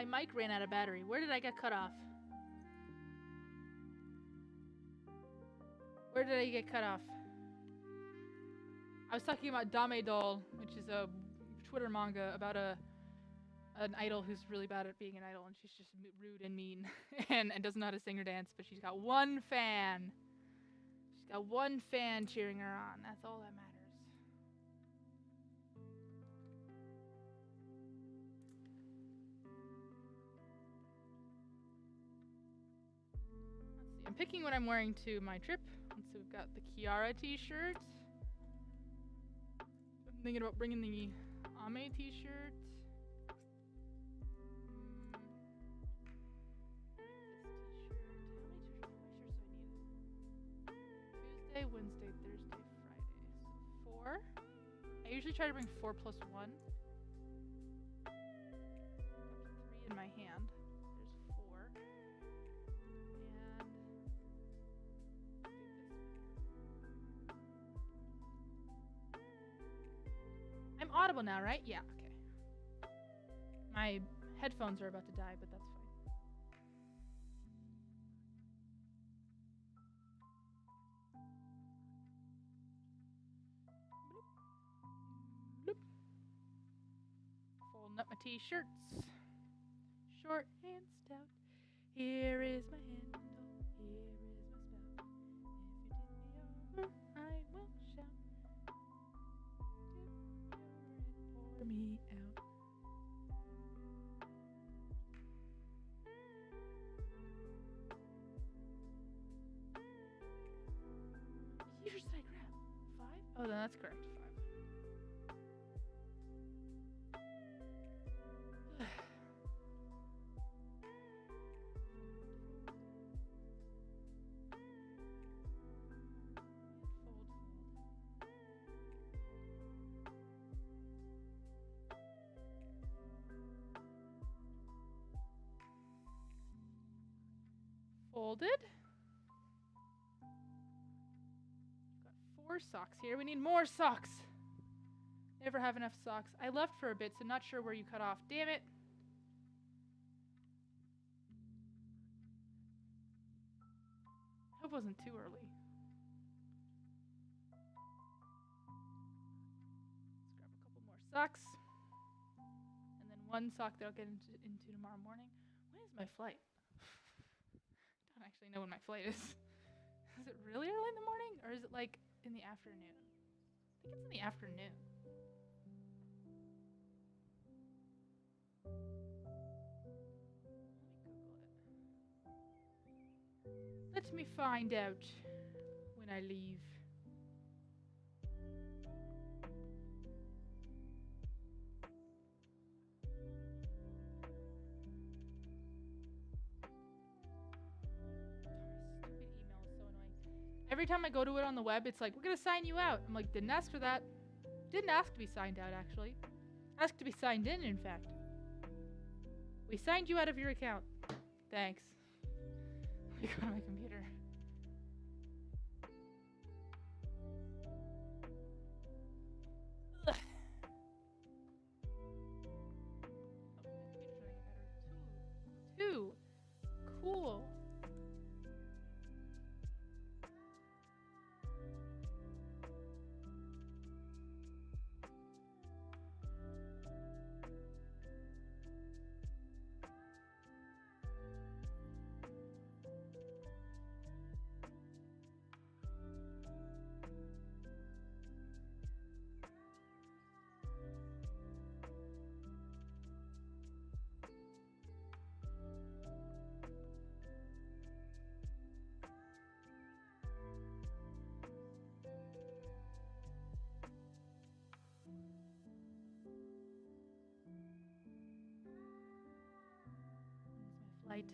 mic ran out of battery. Where did I get cut off? Where did I get cut off? I was talking about Dame Doll, which is a Twitter manga about an idol who's really bad at being an idol, and she's just rude and mean and doesn't know how to sing or dance, but she's got one fan. She's got one fan cheering her on. That's all that matters. Let's see. I'm picking what I'm wearing to my trip. Let's see, we've got the Kiara t-shirt. I'm thinking about bringing the Ame t-shirt. Tuesday, Wednesday, Thursday, Friday. So 4. I usually try to bring 4 plus 1. Got 3 in my hand. There's 4. And do this. I'm audible now, right? Yeah, okay. My headphones are about to die, but that's fine. Folding up my t-shirts. Short and stout. Here is my handle. Here is my spout. If you tip me over, I will shout. Tip me over and pour me out. What t-shirts did I grab? 5? Oh, then that's correct. 5. Folded. Got 4 socks here. We need more socks. Never have enough socks. I left for a bit, so not sure where you cut off. Damn it. Hope it wasn't too early. Let's grab a couple more socks. And then 1 sock that I'll get into tomorrow morning. When is my flight? I don't actually know when my flight is. Is it really early in the morning? Or is it like in the afternoon? I think it's in the afternoon. Let me find out when I leave. Every time I go to it on the web, it's like, we're going to sign you out. I'm like, didn't ask for that. Didn't ask to be signed out, actually. Asked to be signed in fact. We signed you out of your account. Thanks. Let me go to my computer. Ugh. Oh, 2. Cool. Flight.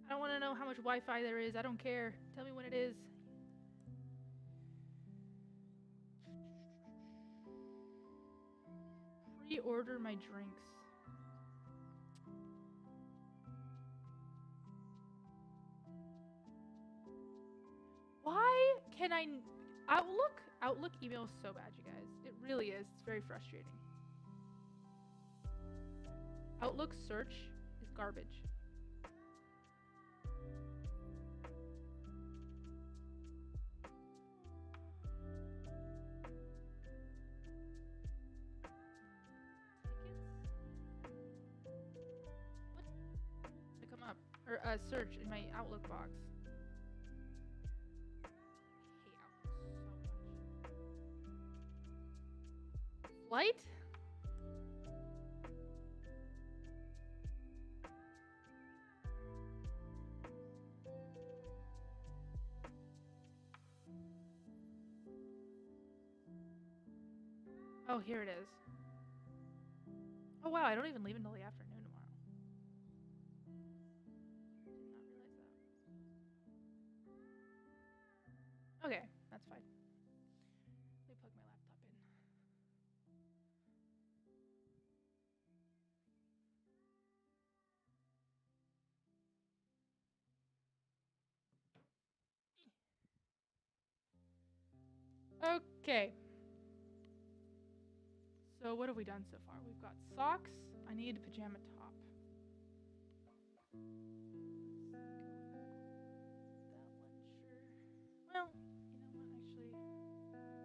I don't want to know how much Wi-Fi there is. I don't care. Tell me when it is. Pre-order my drinks. Why can I... Outlook email is so bad, you guys. It really is. It's very frustrating. Outlook search is garbage. Tickets? To come up. Or search in my Outlook box. Flight? Oh, here it is. Oh wow, I don't even leave until the afternoon tomorrow. Did not realize that. Okay, that's fine. Let me plug my laptop in. Okay. So what have we done so far? We've got socks. I need a pajama top. That one, sure. Well, you know what, actually.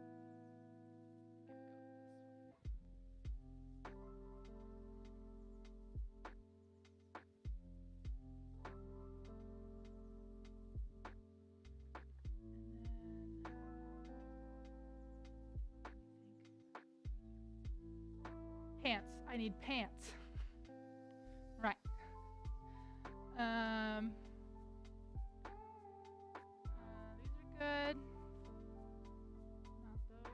Pants. I need pants. Right. These are good. Not those.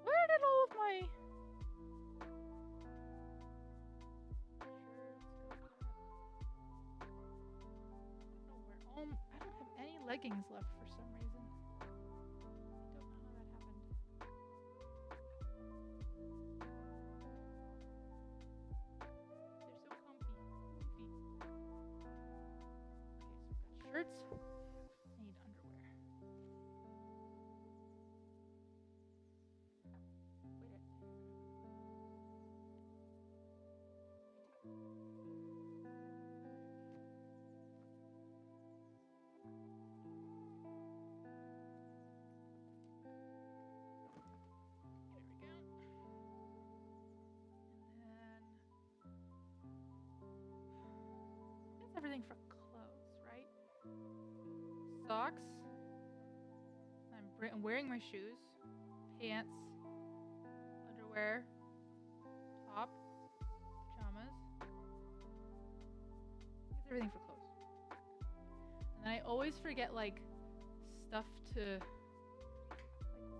Where did all of my I don't have any leggings left for some reason. I don't know how that happened. They're so comfy. Okay, so we've got shirts. I need underwear. Everything for clothes, right? Socks. I'm wearing my shoes, pants, underwear, top, pajamas. That's everything for clothes. And then I always forget like stuff to like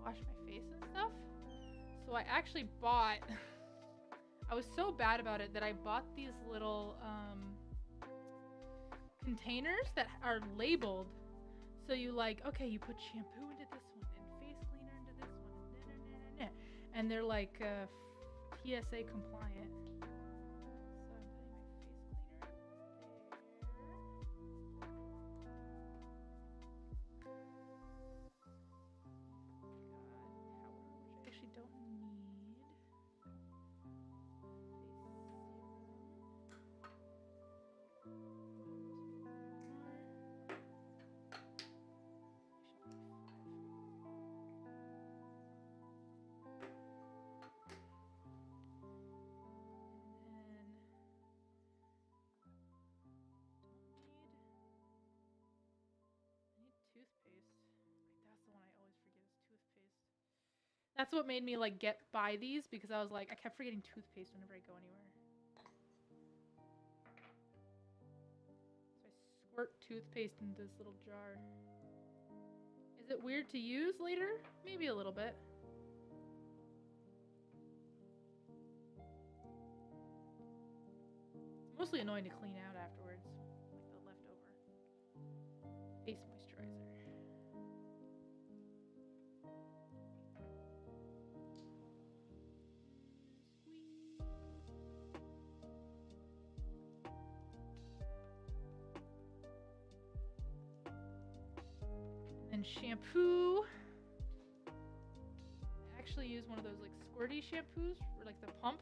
wash my face and stuff. So I actually bought. I was so bad about it that I bought these little containers that are labeled. So you like, okay, you put shampoo into this one and face cleaner into this one, and they're like TSA compliant. That's what made me like buy these, because I was like, I kept forgetting toothpaste whenever I go anywhere. So I squirt toothpaste into this little jar. Is it weird to use later? Maybe a little bit. It's mostly annoying to clean out afterwards, like the leftover face moisturizer. And shampoo. I actually use one of those like squirty shampoos or like the pump.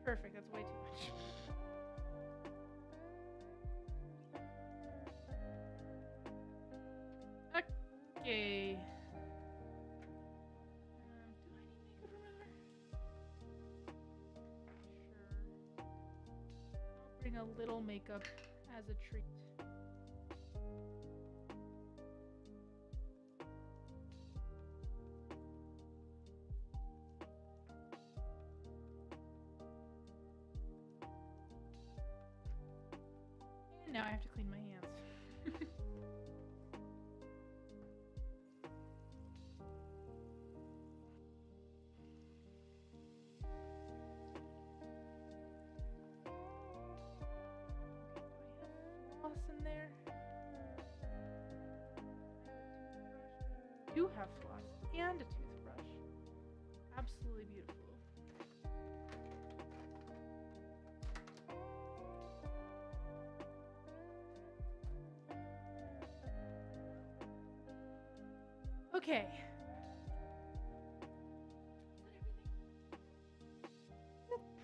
Perfect, that's way too much. Okay. Do I need makeup remover? Sure. I'll bring a little makeup as a treat. And now I have to clean my hands. Floss in there. I do have floss and a toothbrush. Absolutely beautiful. Okay.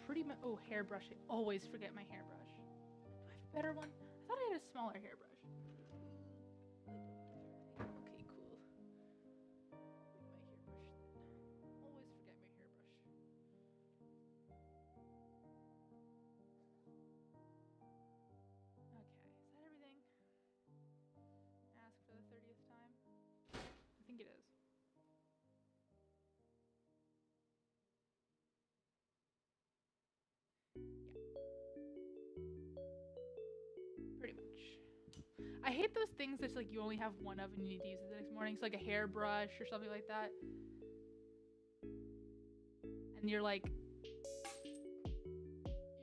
Pretty much. Oh, hairbrush. I always forget my hairbrush. Do I have a better one? I thought I had a smaller hairbrush. Okay, cool. My hairbrush then. Always forget my hairbrush. Okay, is that everything? Ask for the 30th time. I think it is. Pretty much. I hate those things that's like you only have one of and you need to use it the next morning. It's like a hairbrush or something like that. And you're like,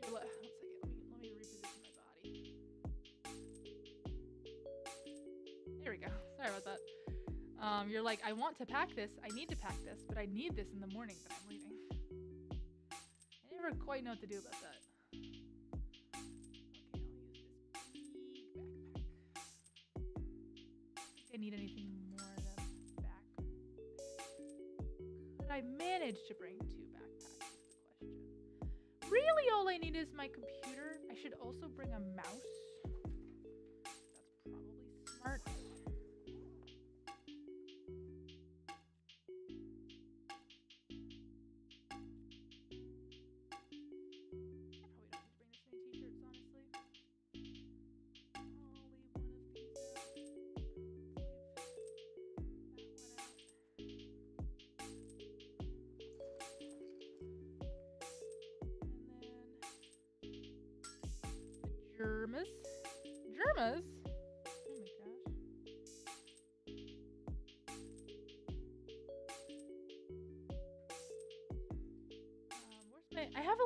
one second, let me reposition my body. There we go. Sorry about that. You're like, I want to pack this, I need to pack this, but I need this in the morning that I'm leaving. I never quite know what to do about that. I need anything more than a backpack. Could I manage to bring 2 backpacks is the question. Really all I need is my computer. I should also bring a mouse. That's probably smart. Germas? Germas? Oh my gosh. Where's my... I have a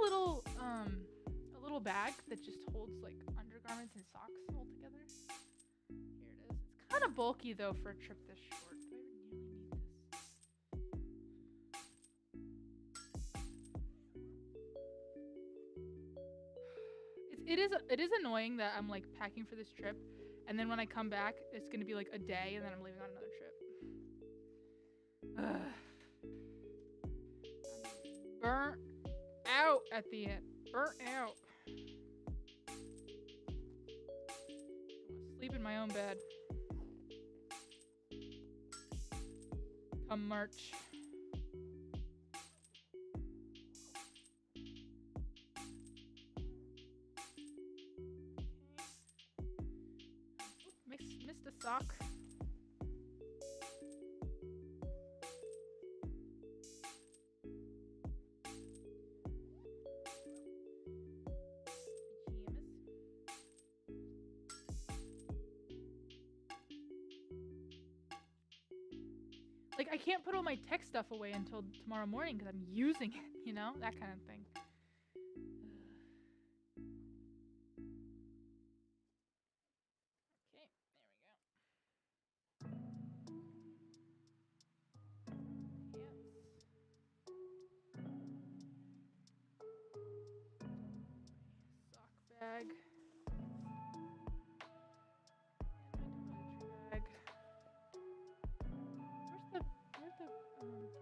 little bag that just holds like undergarments and socks all together. Here it is. It's kind of bulky though for a trip this short. Do I really need this? It is annoying that I'm like packing for this trip, and then when I come back, it's gonna be like a day, and then I'm leaving on another trip. I'm burnt out at the end. Burnt out. I want to sleep in my own bed. Come March. Missed a sock. Pajamas. like, I can't put all my tech stuff away until tomorrow morning because I'm using it, you know? That kind of thing. Okay, there we go. Sock bag. And my toiletry bag. Where's the, did I put it in there?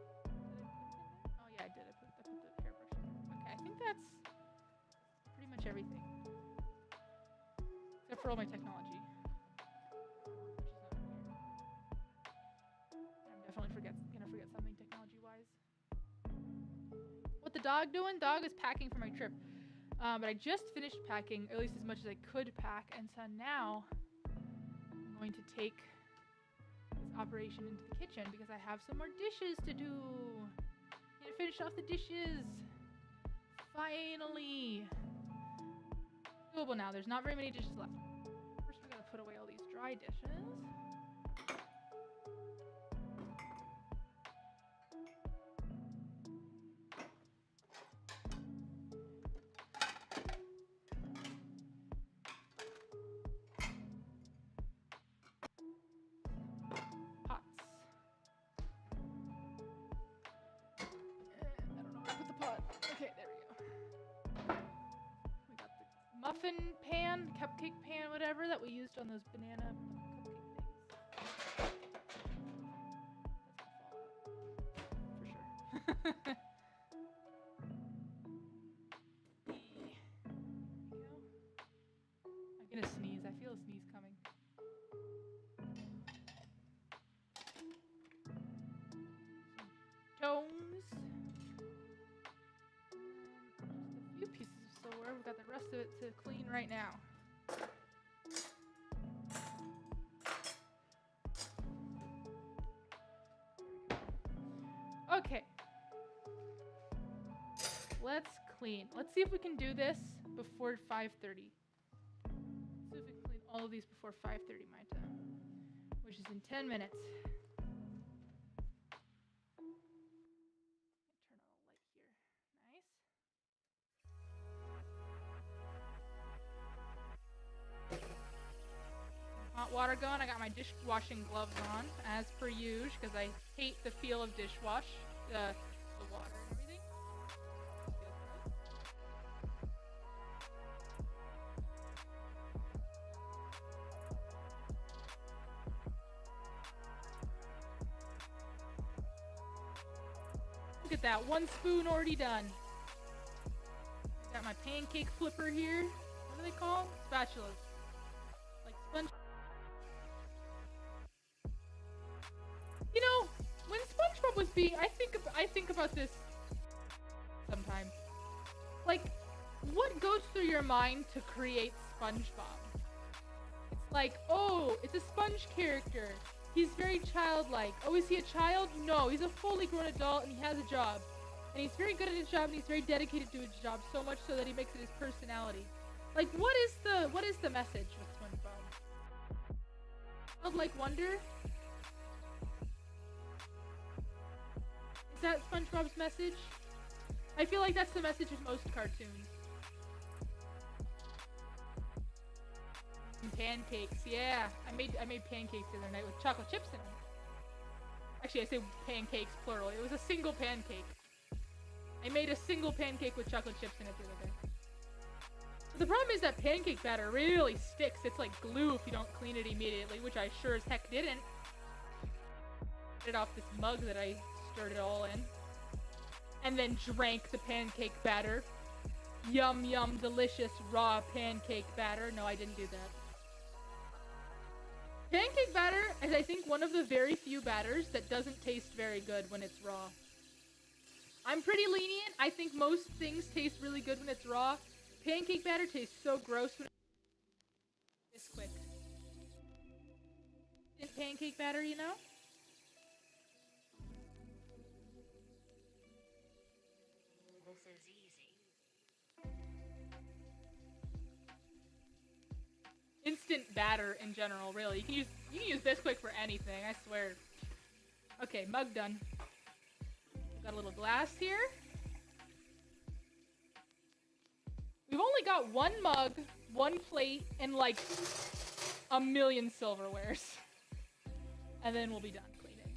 Oh yeah, I did. I put the hairbrush in there. Okay, I think that's pretty much everything. Except for all my technology. Which is not in here. I'm definitely gonna forget something technology-wise. What the dog doing? Dog is packing for my trip. But I just finished packing, at least as much as I could pack, and so now I'm going to take this operation into the kitchen because I have some more dishes to do. I'm gonna finish off the dishes. Finally. Doable now. There's not very many dishes left. First, we're gonna put away all these dry dishes. Pots. I don't know where to put the pot. Okay, there we go. We got the muffin pan, cupcake pan, whatever, that we used on those banana cupcake things. That's gonna fall out. For sure. I'm gonna sneeze. I feel a sneeze coming. Some tones. Just a few pieces of silverware. We've got the rest of it to clean right now. Okay. Let's clean. Let's see if we can do this before 5:30. See if we can clean all of these before 5:30 my time, which is in 10 minutes. Turn on a light here. Nice. Hot water going. I got my dishwashing gloves on, as per usual, because I hate the feel of dishwash, the water and everything. Look at that, 1 spoon already done. Got my pancake flipper here. What are they called? Spatulas. Like sponge. You know, when SpongeBob was being, I think about this sometimes. Like, what goes through your mind to create SpongeBob? It's like, oh, it's a sponge character. He's very childlike. Oh, is he a child? No, he's a fully grown adult and he has a job. And he's very good at his job and he's very dedicated to his job, so much so that he makes it his personality. Like, what is the message with SpongeBob? Childlike wonder? Is that SpongeBob's message? I feel like that's the message of most cartoons. And pancakes, yeah. I made pancakes the other night with chocolate chips in them. Actually, I say pancakes plural. It was a single pancake. I made a single pancake with chocolate chips in it the other day. But the problem is that pancake batter really sticks. It's like glue if you don't clean it immediately, which I sure as heck didn't. Get it off this mug that I stirred it all in. And then drank the pancake batter. Yum, yum, delicious raw pancake batter. No, I didn't do that. Pancake batter is, I think, one of the very few batters that doesn't taste very good when it's raw. I'm pretty lenient. I think most things taste really good when it's raw. Pancake batter tastes so gross when it's quick. Pancake batter, you know? This is easy. Instant batter in general, really. You can use Bisquick for anything, I swear. Okay, mug done. Got a little glass here. We've only got one mug, one plate, and like a million silverwares. And then we'll be done cleaning.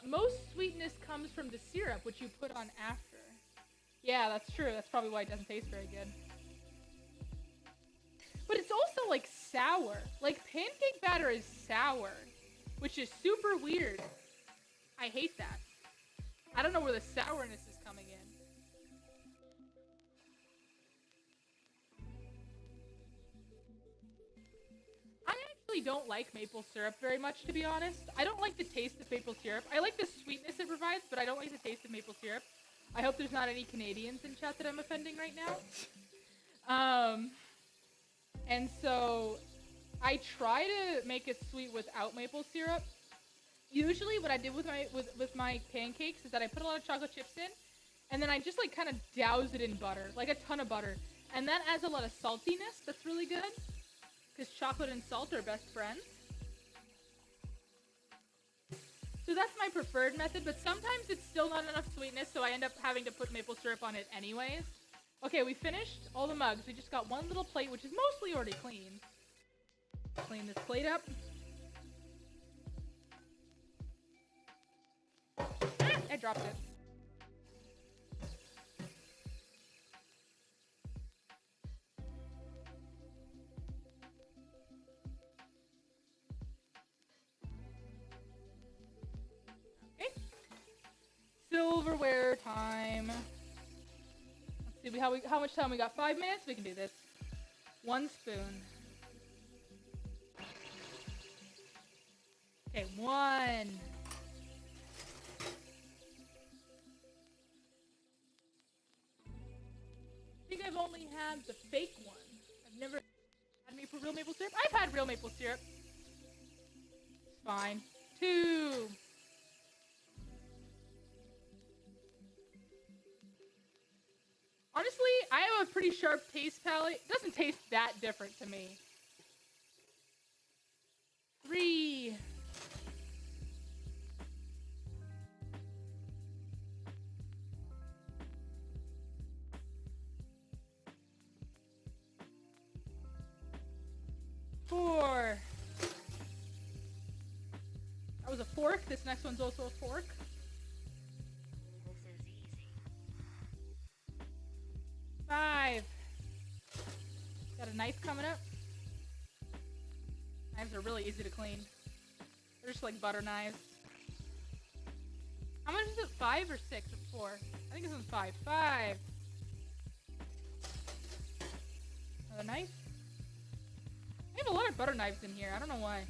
Most sweetness comes from the syrup, which you put on after. Yeah, that's true. That's probably why it doesn't taste very good. But it's also like sour. Like pancake batter is sour, which is super weird. I hate that. I don't know where the sourness is coming in. I actually don't like maple syrup very much, to be honest. I don't like the taste of maple syrup. I like the sweetness it provides, but I don't like the taste of maple syrup. I hope there's not any Canadians in chat that I'm offending right now. And so I try to make it sweet without maple syrup. Usually what I did with my pancakes is that I put a lot of chocolate chips in, and then I just like kind of douse it in butter, like a ton of butter. And that adds a lot of saltiness that's really good, because chocolate and salt are best friends. So that's my preferred method, but sometimes it's still not enough sweetness, so I end up having to put maple syrup on it anyways. Okay, we finished all the mugs. We just got one little plate, which is mostly already clean. Clean this plate up. Ah, I dropped it. Okay. Silverware time. Let's see how much time we got. 5 minutes? We can do this. 1 spoon. Okay, 1. I think I've only had the fake one. I've never had real maple syrup. I've had real maple syrup. It's fine. 2. Honestly, I have a pretty sharp taste palate. It doesn't taste that different to me. 3. Four. That was a fork. This next one's also a fork. This is easy. 5. Got a knife coming up. Knives are really easy to clean. They're just like butter knives. How much is it? 5 or 6 or 4? I think this one's 5. 5. Another knife. I have a lot of butter knives in here. I don't know why.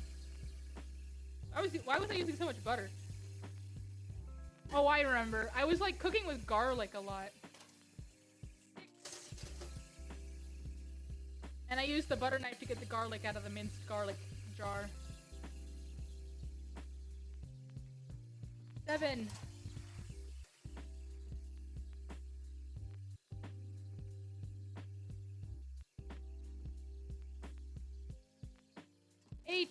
Why was I using so much butter? Oh, I remember. I was like cooking with garlic a lot. 6. And I used the butter knife to get the garlic out of the minced garlic jar. 7. 8.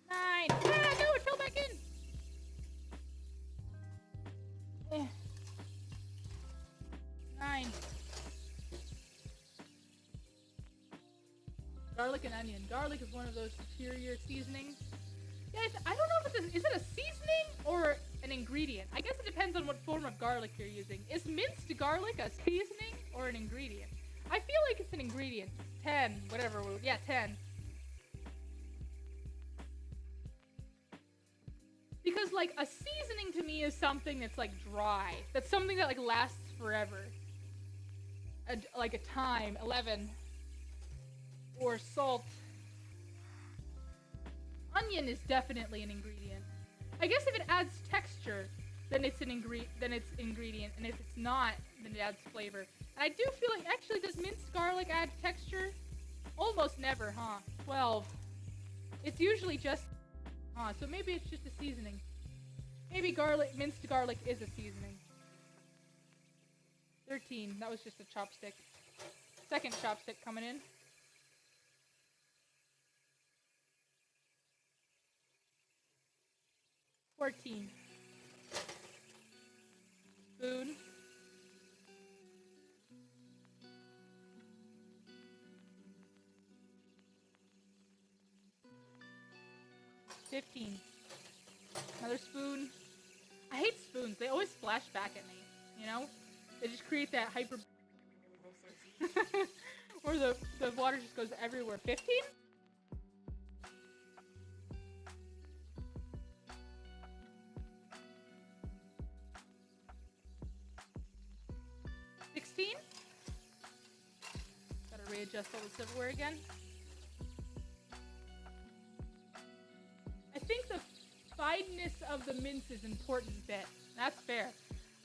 9. Ah, no, it fell back in. 9. Garlic and onion. Garlic is one of those superior seasonings. Yeah, I don't know if is it a seasoning or an ingredient? I guess it depends on what form of garlic you're using. Is minced garlic a seasoning or an ingredient? I feel like it's an ingredient. 10, whatever. Yeah, 10. Because like a seasoning to me is something that's like dry. That's something that like lasts forever. Like a thyme. 11. Or salt. Onion is definitely an ingredient. I guess if it adds texture, then it's an ingredient, and if it's not, then it adds flavor. And I do feel like, actually, does minced garlic add texture? Almost never, huh? 12. It's usually just, so maybe it's just a seasoning. Maybe minced garlic is a seasoning. 13. That was just a chopstick. Second chopstick coming in. 14. Spoon. 15. Another spoon. I hate spoons. They always splash back at me, you know? They just create that hyper... This is easy. or the water just goes everywhere. 15? 16? Gotta readjust all the silverware again. I think the fineness of the mince is important bit. That's fair.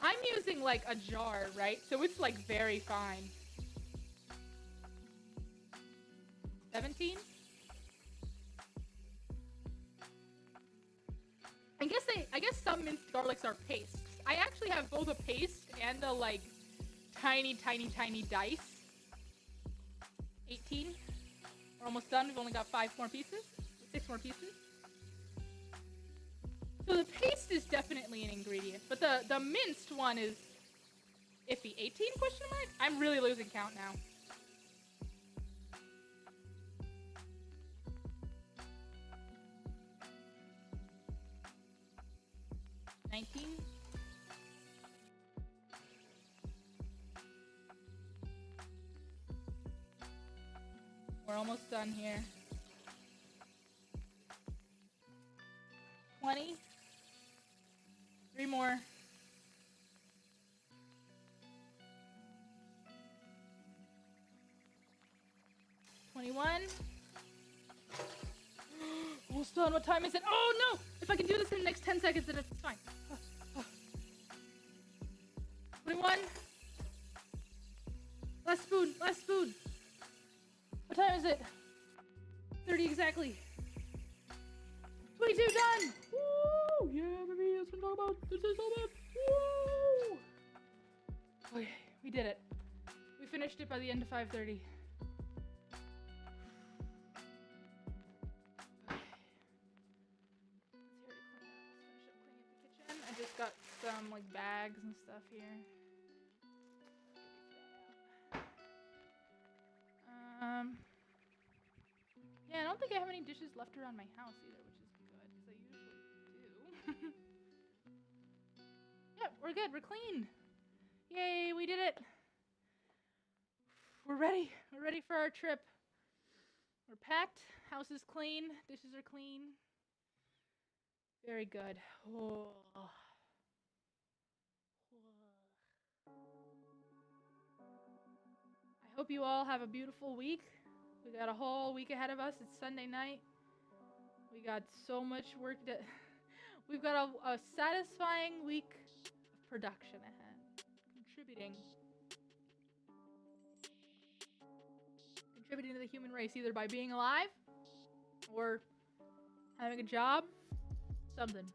I'm using like a jar, right? So it's like very fine. 17? I guess some minced garlics are pastes. I actually have both a paste and a like tiny dice. 18. We're almost done. We've only got 5 more pieces. 6 more pieces. So the paste is definitely an ingredient, but the minced one is iffy. 18 question mark? I'm really losing count now. $19. We're almost done here. 20. 3 more. 21. Almost done. What time is it? Oh no! If I can do this in the next 10 seconds, then it's fine. 21. Last spoon. Last spoon. What time is it? 30 exactly. 22 done! Woo! Yeah, baby, that's what I'm talking about. This is all about. Woo! Okay, we did it. We finished it by the end of 5:30. I just got some like bags and stuff here. Yeah, I don't think I have any dishes left around my house either, which is good because I usually do. Yeah, we're good. We're clean. Yay, we did it. We're ready. We're ready for our trip. We're packed. House is clean. Dishes are clean. Very good. Oh. I hope you all have a beautiful week. We got a whole week ahead of us. It's Sunday night. We got so much work to... We've got a satisfying week of production ahead. Contributing to the human race, either by being alive or having a job. Something.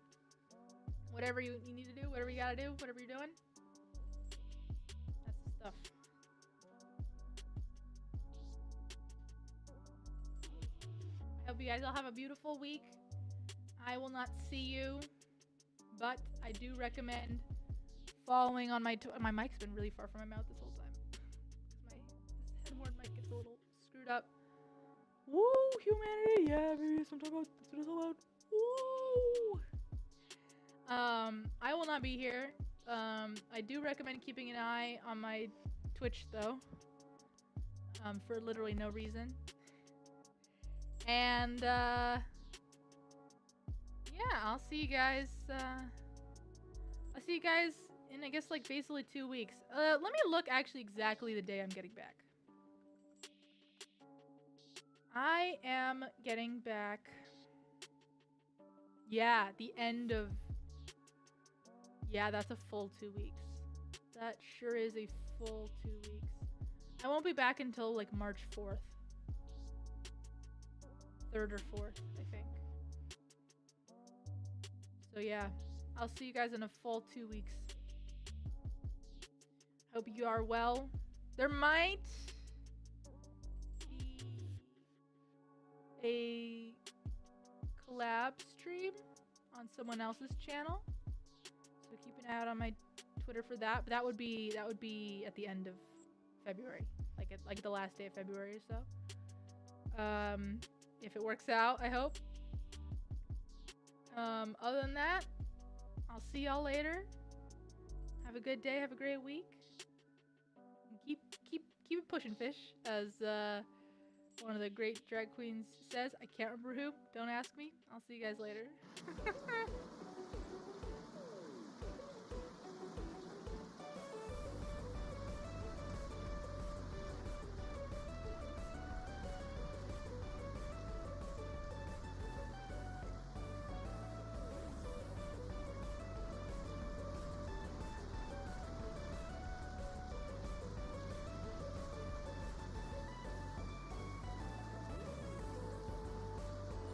Whatever you need to do, whatever you gotta do, whatever you're doing. That's the stuff. I hope you guys all have a beautiful week. I will not see you, but I do recommend following on my my mic's been really far from my mouth this whole time. This headboard mic gets a little screwed up. Woo, humanity! Yeah, baby, that's what I'm talking about. That's what it's all about. Woo! I will not be here. I do recommend keeping an eye on my Twitch though. For literally no reason. And yeah, I'll see you guys. I'll see you guys in I guess like basically 2 weeks. Let me look actually exactly the day I'm getting back. I am getting back. Yeah, the end of. Yeah, that's a full 2 weeks. That sure is a full 2 weeks. I won't be back until like March 4th. 3rd or 4th, I think. So yeah, I'll see you guys in a full 2 weeks. Hope you are well. There might be a collab stream on someone else's channel, so keep an eye out on my Twitter for that. But that would be at the end of February, like the last day of February or so. If it works out, I hope. Other than that, I'll see y'all later. Have a good day. Have a great week. Keep it pushing, fish, as one of the great drag queens says. I can't remember who. Don't ask me. I'll see you guys later.